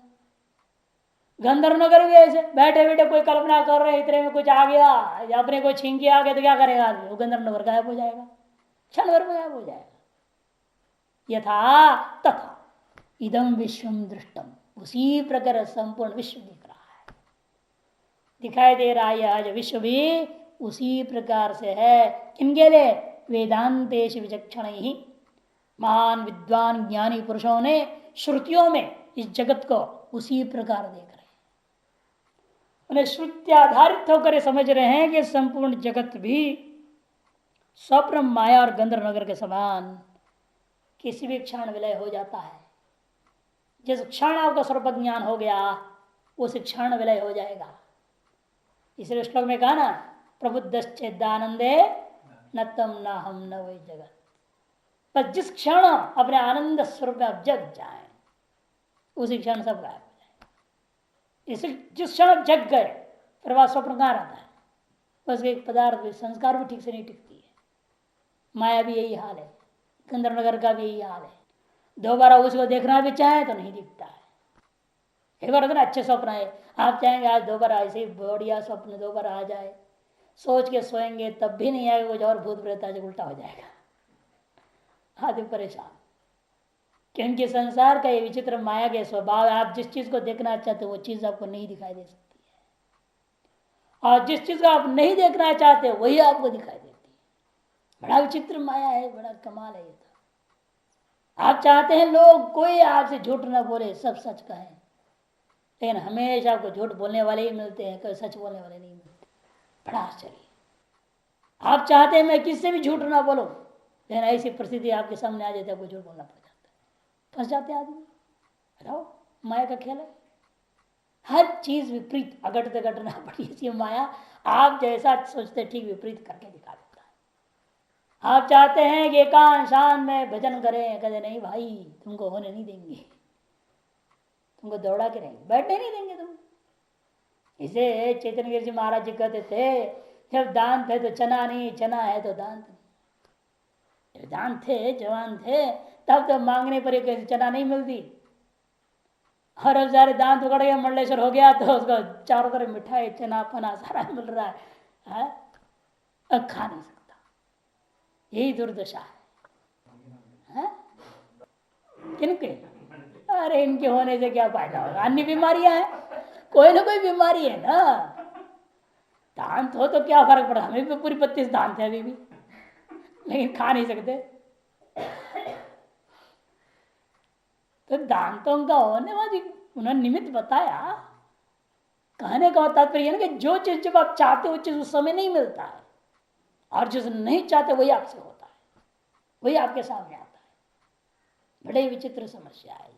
गंधर्व नगर भी ऐसे बैठे बैठे कोई कल्पना कर रहे, इतने में कुछ आ गया या अपने कोई छीन के आ गया तो क्या करेगा आदमी, वो गंधर्व नगर गायब हो जाएगा, क्षण भर में गायब हो जाएगा। यथा तथा इदम विश्वम दृष्टम, उसी प्रकार संपूर्ण विश्व दिख रहा है, दिखाई दे रहा है। यह जो विश्व भी उसी प्रकार से है, किनके लिए, वेदांतेश विचक्षण ही, महान विद्वान ज्ञानी पुरुषों ने श्रुतियों में इस जगत को उसी प्रकार देख रहे हैं। उन्हें श्रुति आधारित होकर समझ रहे हैं कि संपूर्ण जगत भी स्वप्न माया और गंधर्व नगर के समान किसी भी क्षण विलय हो जाता है। जिस क्षण आपका स्वरूप ज्ञान हो गया उस क्षण विलय हो जाएगा। इसलिए श्लोक में कहा ना, प्रबुद्धश्चेदानंदे न तम न हम न वही जगत। पर जिस क्षण अपने आनंद स्वरूप में आप जग जाए उसी क्षण सब गायब हो जाए। इसे जिस क्षण आप जग गए फिर वह स्वप्न कहाँ रहता है, उसके पदार्थ भी संस्कार भी ठीक से नहीं टिकती है। माया भी यही हाल है, गंधर्व नगर का भी यही हाल है। दोबारा उसको देखना भी चाहे तो नहीं दिखता है। एक बार इतना अच्छे स्वप्न है, आप चाहेंगे आज दोबारा ऐसे ही बढ़िया स्वप्न दोबारा आ जाए, सोच के सोएंगे तब भी नहीं आएगा, कुछ और भूत प्रेत आज उल्टा हो जाएगा, आदमी परेशान। क्योंकि संसार का ये विचित्र माया के स्वभाव है, आप जिस चीज को देखना चाहते हो वो चीज आपको नहीं दिखाई दे सकती है, और जिस चीज को आप नहीं देखना चाहते वही आपको दिखाई देती है। बड़ा विचित्र माया है, बड़ा कमाल है ये तो। आप चाहते हैं लोग कोई आपसे झूठ ना बोले, सब सच कहें, लेकिन हमेशा आपको झूठ बोलने वाले ही मिलते हैं, कोई सच बोलने वाले नहीं मिलते। बड़ा आश्चर्य। आप चाहते हैं मैं किससे भी झूठ ना बोलूं, लेकिन ऐसी परिस्थिति आपके सामने आ जाती है, आपको झूठ बोलना पड़ जाता है, फंस जाते आदमी। बताओ, माया का खेल है, हर चीज विपरीत अघटते घटना पड़ी। ऐसी माया आप जैसा सोचते ठीक विपरीत करके दिखा देता है। आप चाहते हैं कि एकांत शांत में भजन करें, कहते नहीं भाई तुमको होने नहीं देंगे, तुमको दौड़ा के रहेंगे, बैठने नहीं देंगे तुम। इसे चैतन्य गिरि जी महाराज जी कहते थे, जब दांत है तो चना नहीं, चना है तो दांत नहीं। जब दांत थे, जवान थे, तब तो मांगने पर एक चना नहीं मिलती, और अब सारे दांत उगड़ गया, मंडलेश्वर हो गया तो उसको चारों तरफ मिठाई चना पना सारा मिल रहा है, अब खा नहीं सकता। यही दुर्दशा है? किनके? अरे इनके होने से क्या फायदा होगा, अन्य बीमारियां हैं, कोई ना कोई बीमारी है ना। दांत हो तो क्या फर्क पड़ा, हमें भी पूरी 32 दांत है अभी भी, लेकिन खा नहीं सकते। तो दांतों का होने वाली उन्होंने निमित्त बताया। कहने का तात्पर्य ना कि जो चीज जब आप चाहते हो वो चीज उस समय नहीं मिलता है, और जिस नहीं चाहते वही आपसे होता है, वही आपके सामने आता है। बड़े विचित्र समस्या है ये।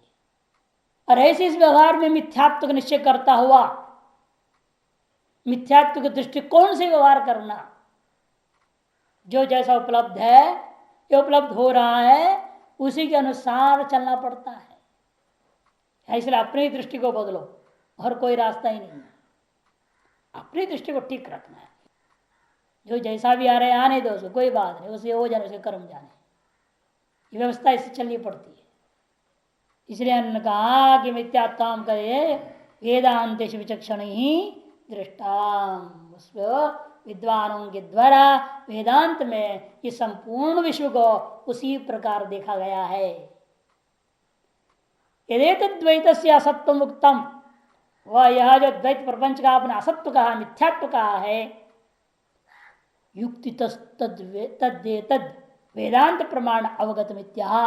और ऐसे इस व्यवहार में मिथ्यात्व का निश्चय करता हुआ, मिथ्यात्व के दृष्टिकोण से व्यवहार करना, जो जैसा उपलब्ध है, जो उपलब्ध हो रहा है उसी के अनुसार चलना पड़ता है। इसलिए अपनी दृष्टि को बदलो, और कोई रास्ता ही नहीं है। अपनी दृष्टि को ठीक रखना है। जो जैसा भी आ रहा है आने दो, उसको कोई बात नहीं, उसे हो जाने, उसे कर्म जाने, ये व्यवस्था इससे चलनी पड़ती है। इसलिए हमने कहा कि मिथ्यात्म करे वेदांत विचक्षण ही दृष्टाम, उस विद्वानों के द्वारा वेदांत में इस संपूर्ण विश्व को उसी प्रकार देखा गया है। यदि द्वैत से असत्व मुक्तम, वह यह जो द्वैत प्रपंच का अपना असत्व कहा, मिथ्यात्व कहा है, युक्ति तद वेदांत प्रमाण अवगत मिथ्या,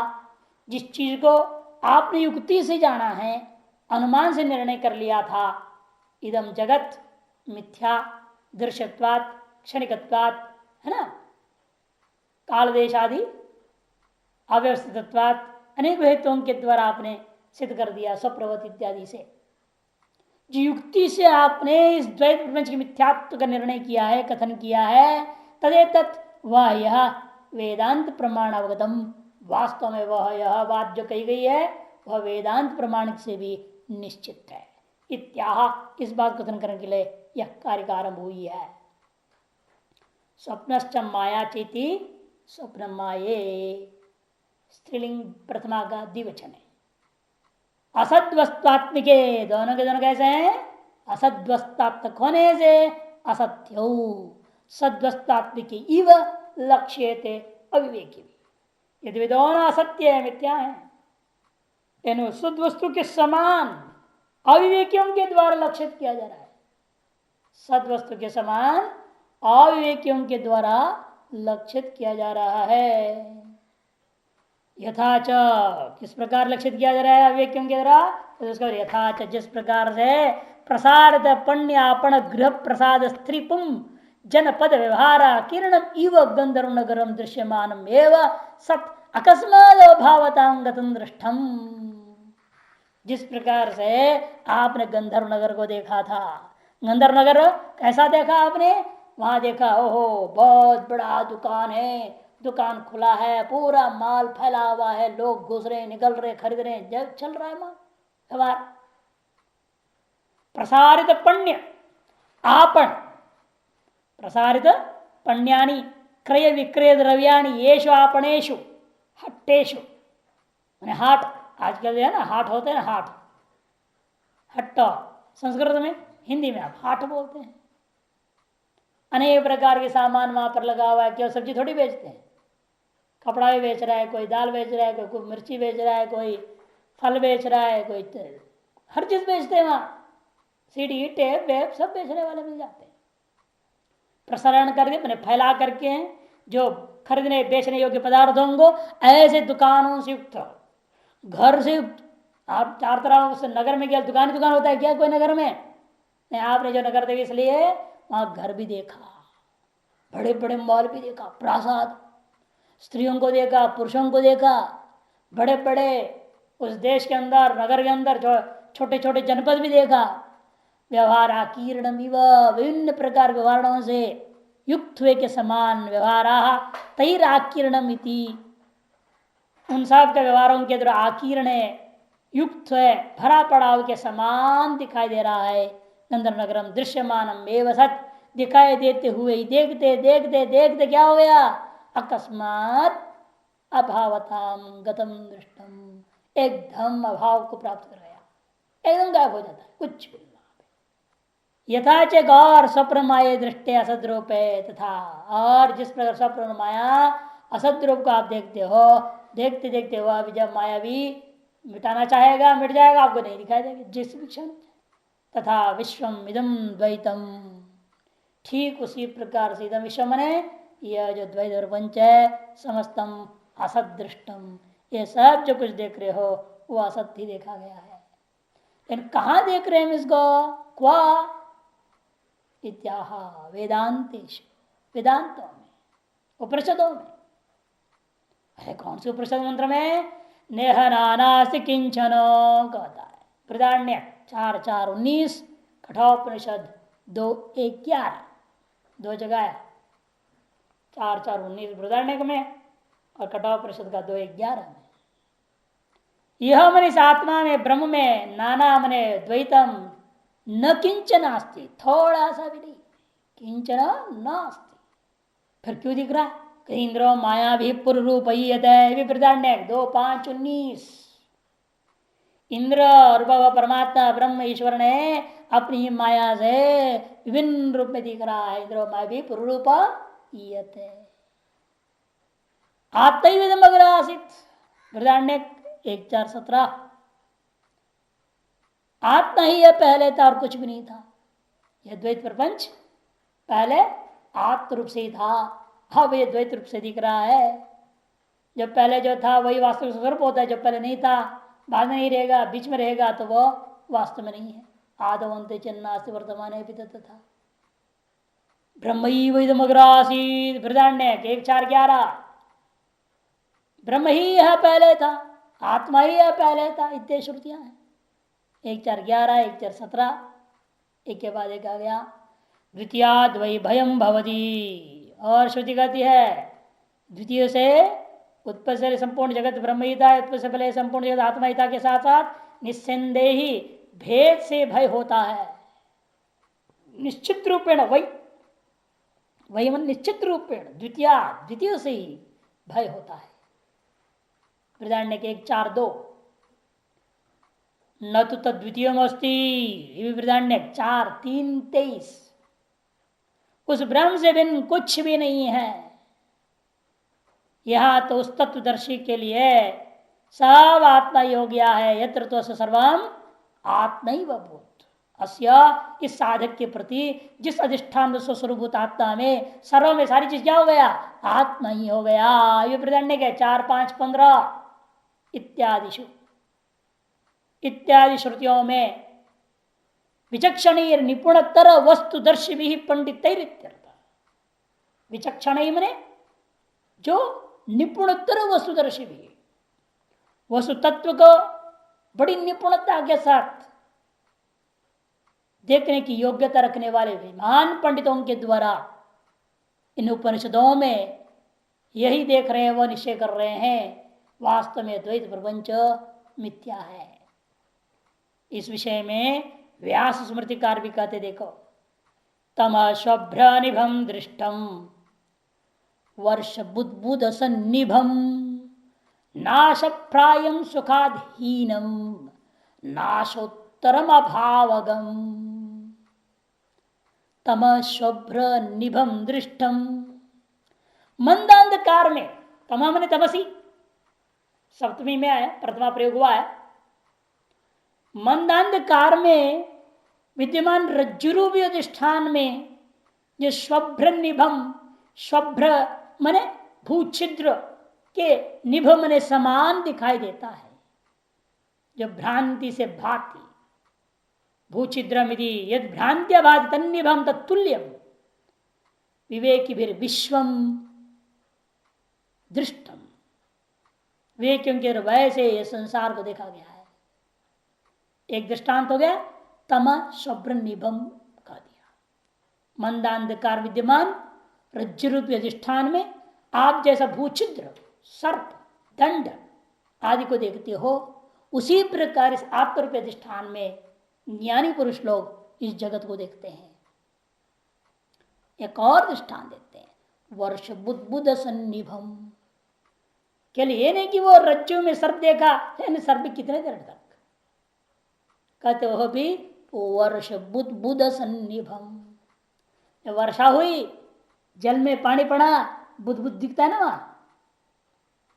जिस चीज को आपने युक्ति से जाना है, अनुमान से निर्णय कर लिया था, इदम जगत मिथ्या दृश्यत्वात् क्षणिकत्वात्, है ना, काल देश आदि अव्यवस्थितत्वात्, अनेक हेतुओं के द्वारा आपने सिद्ध कर दिया स्वप्रवत इत्यादि से। जो युक्ति से आपने इस द्वैत प्रपंच के मिथ्यात्व का निर्णय किया है, कथन किया है, तदेतत् वह यह वेदांत प्रमाण अवगतम, वास्तव में वह यह बात जो कही गई है वह वेदांत प्रमाण से भी निश्चित है। इत्याह, इस बात को कथन करने के लिए यह कार्य का आरंभ हुई है। स्वप्नश्च माया चेति स्वप्न माये, स्त्रीलिंग प्रथमा का द्विवचन है। असद्वस्तात्मिके, दोनों के दोनों कैसे हैं? असद्वस्तात्मक होने से असत्यो, सद्वस्तात्मिके इव लक्ष्यते अविवेकी। यदि वे दोनों असत्य है, मिथ्या है, तेनु शुद्ध वस्तु के समान अविवेकियों के द्वारा लक्षित किया जा रहा है। सद्वस्तु के समान अविवेकियों के द्वारा लक्षित किया जा रहा है। यथाच, किस प्रकार लक्षित किया जा रहा है अविवेकियों के द्वारा? तो उसका यथाच, जिस प्रकार से प्रसारित पण्यापण गृह प्रसाद स्त्री पुम जनपद व्यवहार किरणम इव गंधर्व नगरम दृश्यमानम एव सत अकस्मात भावतांगतम दृष्टम। जिस प्रकार से आपने गंधर्व नगर को देखा था, गंधर्व नगर कैसा देखा आपने? वहां देखा, ओहो बहुत बड़ा दुकान है, दुकान खुला है, पूरा माल फैला हुआ है, लोग घुस रहे निकल रहे खरीद रहे, जब चल रहा है माल व्यवहार। प्रसारित पण्य आपण, प्रसारित पण्यानि क्रय विक्रय द्रव्याणि येषु आपणेषु हट्टेषु, मैंने हाट, आजकल है ना हाट होते हैं ना, हाट हट्टा संस्कृत में, हिंदी में आप हाट बोलते हैं। अनेक प्रकार के सामान वहां पर लगा हुआ है, केवल सब्जी थोड़ी बेचते हैं, कपड़ा भी बेच रहा है, कोई दाल बेच रहा है, कोई मिर्ची बेच रहा है, कोई फल बेच रहा है, कोई हर चीज बेचते हैं वहां, सीडी टेप वेब सब बेचने वाले मिल जाते हैं। प्रसारण करके मैंने फैला करके जो खरीदने बेचने योग्य पदार्थों को ऐसे दुकानों से युक्त, घर से युक्त, आप चार तरह से नगर में गया, दुकान दुकान होता है क्या कोई नगर में? नहीं, आपने जो नगर देखे इसलिए वहां घर भी देखा, बड़े बड़े मॉल भी देखा, प्रासाद, स्त्रियों को देखा, पुरुषों को देखा, बड़े बड़े उस देश के अंदर नगर के अंदर जो छोटे छोटे जनपद भी देखा। व्यवहार आकीर्णम इव, विभिन्न प्रकार व्यवहारों से युक्त हुए के समान व्यवहार तैराकीर्णम इति, उन सब के व्यवहारों के द्वारा आकीर्ण युक्त है, भरा पड़ाव के समान दिखाई दे रहा है। गंधर्व नगरम दृश्यमानम एव सत, दिखाई देते हुए ही देखते देखते देखते क्या हो गया? अकस्मात अभावताम गतम दृष्टम, एकदम अभाव को प्राप्त कर गया, एकदम गायब हो जाता है, कुछ भी। यथाच गौर स्वप्न माया दृष्टि असद्रूप है, तथा और जिस प्रकार स्वप्न माया असद्रूप को आप देखते हो, देखते देखते हुआ अभी जब माया भी मिटाना चाहेगा मिट जाएगा, आपको नहीं दिखाई देगा जिस क्षण। तथा विश्वम इदम द्वैतम, ठीक उसी प्रकार से इदम विश्व मने यह जो द्वैत प्रपंच है, समस्तम असदृष्टम, ये सब जो कुछ देख रहे हो वो असत ही देखा गया है। लेकिन कहाँ देख रहे हैं हम इसको? क्वा इत्याह वेदांतेश, वेदांतों में, उपनिषदों में। अरे कौन से उपनिषद मंत्र में? नेह नानास्ति किंचनो कहता है बृहदारण्य 4:4-19, कठोपनिषद 2:11, दो जगह है, 4:4-19 बृहदारण्य में और कठोपनिषद का 2:11 में। यह मन इस आत्मा में ब्रह्म में नाना मने द्वैतम, न किंचन नास्ति, थोड़ा सा भी नहीं, किंचन नास्ति। फिर क्यों दिख रहा है? इंद्रो माया भी पूर्व रूप विप्रदान्य 2:5-19। इंद्र और बाबा परमात्मा ब्रह्म ईश्वर ने अपनी माया से विभिन्न रूप में दिख रहा है। इंद्र माया भी पूर्व रूप आत्मविदम अग्र आसित वृदारण्य 1:4-17। आत्मा ही यह पहले था और कुछ भी नहीं था। यह द्वैत प्रपंच पहले आत्म रूप से ही था, अब यह द्वैत रूप से दिख रहा है। जो पहले जो था वही वास्तविक स्वरूप होता है, जो पहले नहीं था बाद में नहीं रहेगा, बीच में रहेगा तो वह वास्तव में नहीं है। आदो अंत चिन्नास्ति वर्तमान है था ब्रह्मग्रासीत वृदारण्य 1:4-11। ब्रह्म ही यह पहले था, आत्मा ही यह पहले था, इतने श्रुतियां हैं। 1:4-11, 1:4-17, एक के बाद एक आ गया। द्वितीयाद वही भयम भवती, और श्रुति कहती है द्वितीय से उत्पत्ति से संपूर्ण जगत ब्रह्म ही था, उत्पत्ति से पहले संपूर्ण जगत आत्मा ही था के साथ साथ निस्संदेही भेद से भय होता है। निश्चित रूपेण वही मन निश्चित रूपेण द्वितीय से ही भय होता है। वृदारण्य के 1:4-2 न तो तद्वितीय अस्ति वृदारण्य 4:3-23। उस ब्रह्म से भिन्न कुछ भी नहीं है। यह तो उस तत्वदर्शी के लिए सब आत्मा ही हो गया है। यत्र तो सर्वम आत्मैव भूत। अस्या इस साधक के प्रति जिस अधिष्ठान स्वरूप आत्मा में सर्व में सारी चीज क्या हो गया? आत्मा ही हो गया। ये वृदारण्य के 4-5-15 इत्यादि श्रुतियों में विचक्षणीय निपुणतर वस्तुदर्शी भी पंडित। विचक्षणीय मने जो निपुणतर वस्तुदर्शी भी, वस्तु तत्व को बड़ी निपुणता के साथ देखने की योग्यता रखने वाले महान पंडितों के द्वारा इन उपनिषदों में यही देख रहे हैं, वह निश्चय कर रहे हैं वास्तव में द्वैत प्रपंच मिथ्या है। इस विषय में व्यास स्मृतिकार भी कहते, देखो तम शुभ्र निभम दृष्टम वर्ष बुद्बुद सन्निभम नाश प्रायम सुखाधीनम नाशोत्तरम अभावगम। तम शुभ्र निभम दृष्टम, मंदांधकार में, तमा मने तमसी सप्तमी में आया, प्रथमा प्रयोग हुआ है। मंदांधकार में विद्यमान रज्जुरूपी अधिष्ठान में जो शुभ्र निभम, शुभ्र मने भूछिद्र के निभ मने समान दिखाई देता है, जो भ्रांति से भाति। भूछिद्रमिति यद भ्रांत्या भाति तन्निभम तत्तुल्यम विवेकी विश्वम दृष्टम। विवेकियों के वैसे ये संसार को देखा गया है। एक दृष्टांत हो गया, तमा शुभ्र निभम का दिया। मंदांधकार विद्यमान रज्जुरूपी अधिष्ठान में आप जैसा भूछिद्र, सर्प, दंड आदि को देखते हो, उसी प्रकार इस आत्मरूपी अधिष्ठान में ज्ञानी पुरुष लोग इस जगत को देखते हैं। एक और दृष्टान देते हैं, वर्ष बुद्बुद सन्निभम। केवल ये नहीं कि वो रज्जु में सर्प देखा, सर्प कितने देर तक कहते हो भी वर्ष बुद्बुद सन्निभम। वर्षा हुई, जल में पानी पड़ा, बुद्बुद दिखता है ना, वहां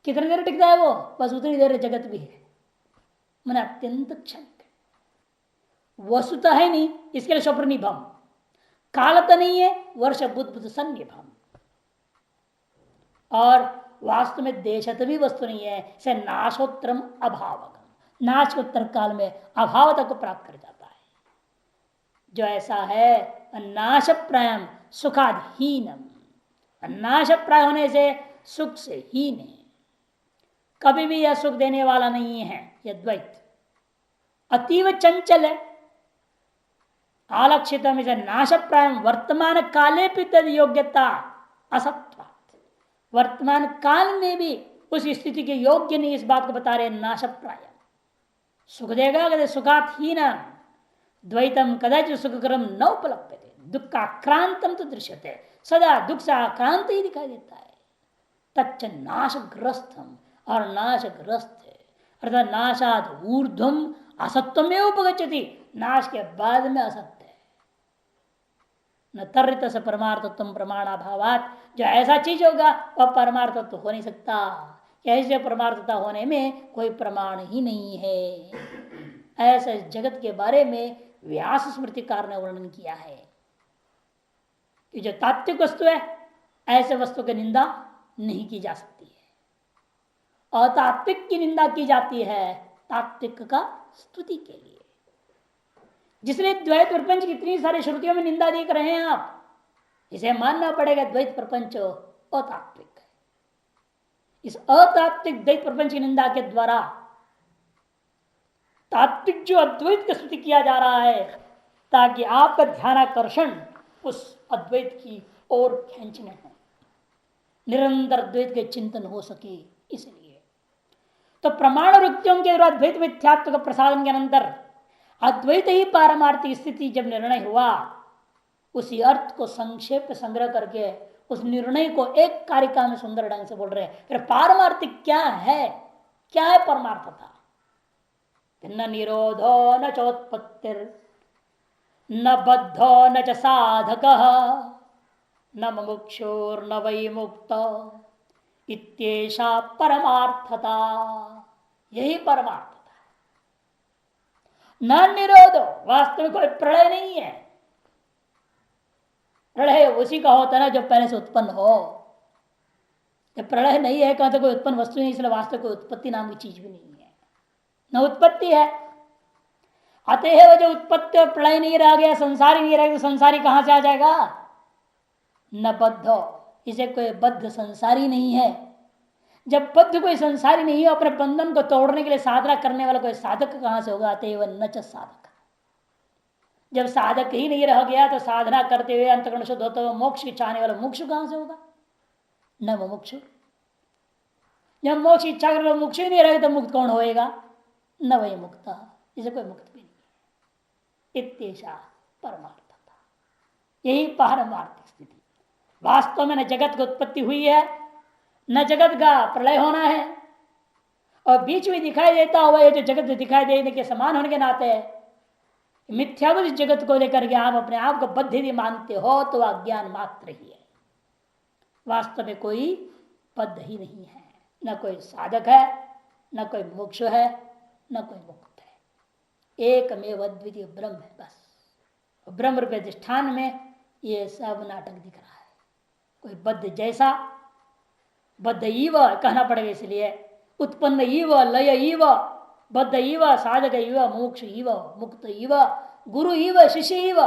कितनी देर टिकता है वो? बस उतनी देर जगत भी है, मैंने अत्यंत क्षणिक वस्तुता है नहीं, इसके लिए शुभ्र निभम। कालता नहीं है, वर्ष बुद्बुद सन्निभम। और वास्तव में देशत भी वस्तु नहीं है, से नाशोत्तरम अभावगम, नाश के उत्तर काल में अभावता को प्राप्त कर जाता है। जो ऐसा है नाश प्रायम सुखाधीनम, नाश प्राय होने से सुख से हीन है, कभी भी यह सुख देने वाला नहीं है। यह द्वैत अतीव चंचल है। आलक्षित नाश प्रायम वर्तमान काले भी तद योग्यता असत्वात्, वर्तमान काल में भी उस स्थिति के योग्य नहीं, इस बात को बता रहे नाश प्राय। सुख देगा कहते सुखाधीन, द्वैतम कदाचित सुखकरम न उपलब्धते, दुख आक्रांतम तो दृश्यते, सदा दुख से आक्रांत ही दिखाई देता है। तच्च नाशग्रस्तम, और नाशग्रस्त है, अर्थात नाशाद ऊर्ध्वम असत्वमेव उपगच्छति, नाश के बाद में असत्य है। न तर्रित से परमार्थत्व प्रमाणाभावात, जो ऐसा चीज होगा वह परमार्थत्व हो नहीं सकता। ऐसे परमार्थता होने में कोई प्रमाण ही नहीं है। ऐसे जगत के बारे में व्यास स्मृतिकार ने वर्णन किया है कि जो तात्विक वस्तु है ऐसे वस्तु की निंदा नहीं की जा सकती है। अतात्विक की निंदा की जाती है तात्विक का स्तुति के लिए। जिसलिए द्वैत प्रपंच की इतनी सारी श्रुतियों में निंदा देख रहे हैं आप, इसे मानना पड़ेगा द्वैत प्रपंच अतात्विक है। इस अतात्विक द्वैत प्रपंच की निंदा के द्वारा तात्विक जो अद्वैत की स्तुति किया जा रहा है, ताकि आपका ध्यानाकर्षण उस अद्वैत की ओर खींचने हो, निरंतर द्वैत के चिंतन हो सके। इसलिए तो प्रमाण वृत्तियों के द्वारा द्वैत मिथ्यात्व का प्रसादन के अंतर अद्वैत ही पारमार्थिक स्थिति जब निर्णय हुआ, उसी अर्थ को संक्षेप में संग्रह करके उस निर्णय को एक कारिका में सुंदर ढंग से बोल रहे हैं। फिर पारमार्थिक क्या है, क्या है परमार्थता? न निरोधो न चोत्पत्तिर न बद्धो न च साधक न मुमुक्षुर्न वै मुक्त इत्येषा परमार्थता। यही परमार्थता है। न निरोधो, वास्तव में कोई प्रलय नहीं है। प्रलय उसी का होता है ना जो पहले से उत्पन्न हो। जब प्रलय नहीं है कहते कोई उत्पन्न वस्तु नहीं, इसलिए वास्तव कोई उत्पत्ति नाम की चीज भी नहीं है, न उत्पत्ति है। अतएव जो उत्पत्ति और प्रलय नहीं रह गया, संसारी नहीं रह गया, संसारी कहां से आ जाएगा? न बद्ध, इसे कोई बद्ध संसारी नहीं है। जब बद्ध कोई संसारी नहीं है, अपने बंधन को तोड़ने के लिए साधना करने वाला कोई साधक कहां से होगा? अतएव न च साधक। जब साधक ही नहीं रह गया तो साधना करते हुए अंतःकरण शुद्ध होता हुआ मोक्ष की चाहने वाला मुमुक्षु कहां से होगा? न मुमुक्षु। जब मोक्ष की इच्छा कर मुमुक्षु ही नहीं रहेगा तो मुक्त कौन होएगा? न वही मुक्त, इसे कोई मुक्त भी नहीं है। इत्येषा परमार्थता, यही पारमार्थिक स्थिति। वास्तव में न जगत की उत्पत्ति हुई है, न जगत का प्रलय होना है, और बीच में दिखाई देता हुआ ये जो जगत दिखाई देने के समान होने के नाते मिथ्याभूत जगत को लेकर के आप अपने आप को बद्ध यदि मानते हो तो अज्ञान मात्र ही है। वास्तव में कोई बद्ध ही नहीं है, न कोई साधक है, न कोई मोक्ष है, न कोई मुक्त है। एकमेव अद्वितीय ब्रह्म है बस। ब्रह्म रूप अधिष्ठान में ये सब नाटक दिख रहा है। कोई बद्ध जैसा, बद्ध इव कहना पड़ेगा, इसलिए उत्पन्न इव, लय इव, बद्ध इव, साधक इव, मोक्ष इव, मुक्त इव, गुरु इव, शिष्य इव,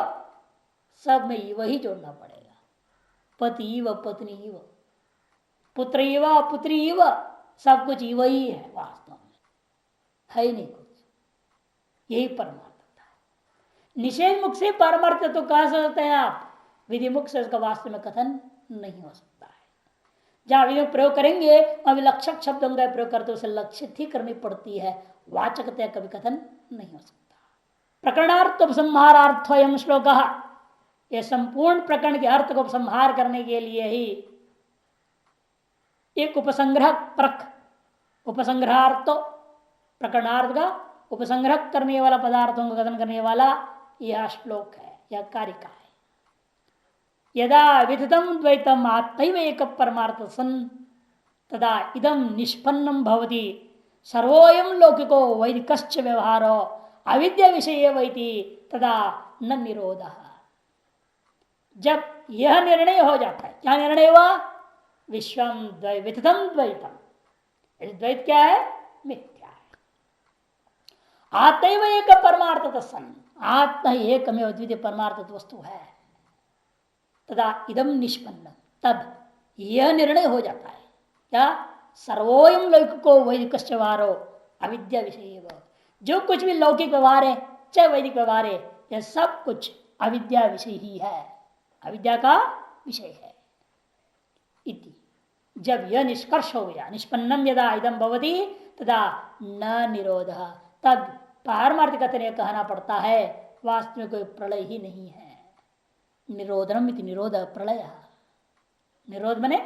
सब में इव ही जोड़ना पड़ेगा। पति इव, पत्नी इव, पुत्र इव, पुत्री इव, सब कुछ इव ही है। वास्तव में है ही नहीं कुछ। यही परमार्थता है। निषेध मुख से परमार्थ तो कह सकते हैं आप, विधि मुख से उसका वास्तव में कथन नहीं हो सकता है। जहां विधि प्रयोग करेंगे वहां विलक्षक शब्दों का प्रयोग करते उसे लक्षित ही करनी पड़ती है, वाचकता कभी कथन नहीं हो सकता। प्रकरणार्थ उपसंहारार्थ एवं श्लोक, यह संपूर्ण प्रकरण के अर्थ को उपसंहार करने के लिए ही एक उपसंग्रह परख, उपसंग्रहार्थ प्रकरणार्थ का उपसंग्रह करने वाला, पदार्थों का कथन करने वाला यह श्लोक है, यह कारिका है। यदा विदितम द्वैतम आत्मैव एक परमार्थ सन तदा इदम निष्पन्नम भवति सर्वोयम लौकिको वैदिकश्च व्यवहारो अविद्या विषय वैति तदा न निरोध। जब यह निर्णय हो जाता है, क्या निर्णय हुआ? विश्वम विदितम द्वैतम, द्वैत क्या है? मिथ्या है। आत्मैव एक परमार्थ सन, आत्मा ही एकमेव अद्वितीय परमार्थ वस्तु है। तदा इदम निष्पन्न, तब यह निर्णय हो जाता है क्या? सर्वोयम लौकिको वैदिकश्च व्यवहारो अविद्या विषय, जो कुछ भी लौकिक व्यवहार है चाहे वैदिक व्यवहार है, यह सब कुछ अविद्या विषय ही है, अविद्या का विषय है। इति, जब यह निष्कर्ष हो गया, निष्पन्नम यदा इदम भवति तदा न निरोध, तब पारमार्थिक कहना पड़ता है वास्तव में कोई प्रलय ही नहीं है। निरोधनम इति निरोध प्रलय, निरोध मने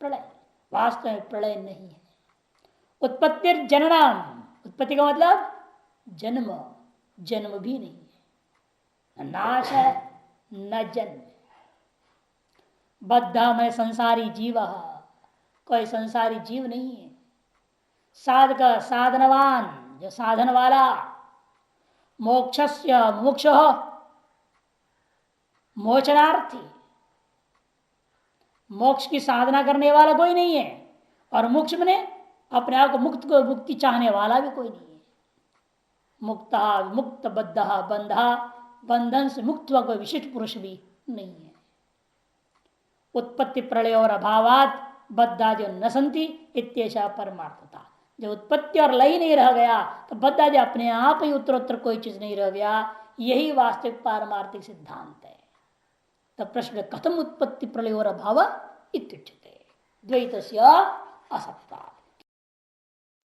प्रलय, वास्तव में प्रलय नहीं है। उत्पत्ति जननम, उत्पत्ति का मतलब जन्म, जन्म भी नहीं है, न नाश है न जन्म। बद्ध में संसारी जीव, कोई संसारी जीव नहीं है। साधक साधनवान, जो साधन वाला, मोक्षस्य मोक्ष, मोचनार्थी, मोक्ष की साधना करने वाला कोई नहीं है। और मोक्ष में अपने आप को मुक्ति चाहने वाला भी कोई नहीं है। मुक्ता मुक्त बद्ध बंधा, बंधन से मुक्त हुआ कोई विशिष्ट पुरुष भी नहीं है। उत्पत्ति प्रलय और अभावात बद्धादि न संति इत्येषा परमार्थता। जब उत्पत्ति और लय नहीं रह गया तो बद्धादि अपने आप ही उत्तरोत्तर कोई चीज नहीं रह गया, यही वास्तविक पारमार्थिक सिद्धांत है। तब प्रश्न कथम उत्पत्ति प्रलय और अभाव इत्युच्यते, द्वैतस्य असत्य।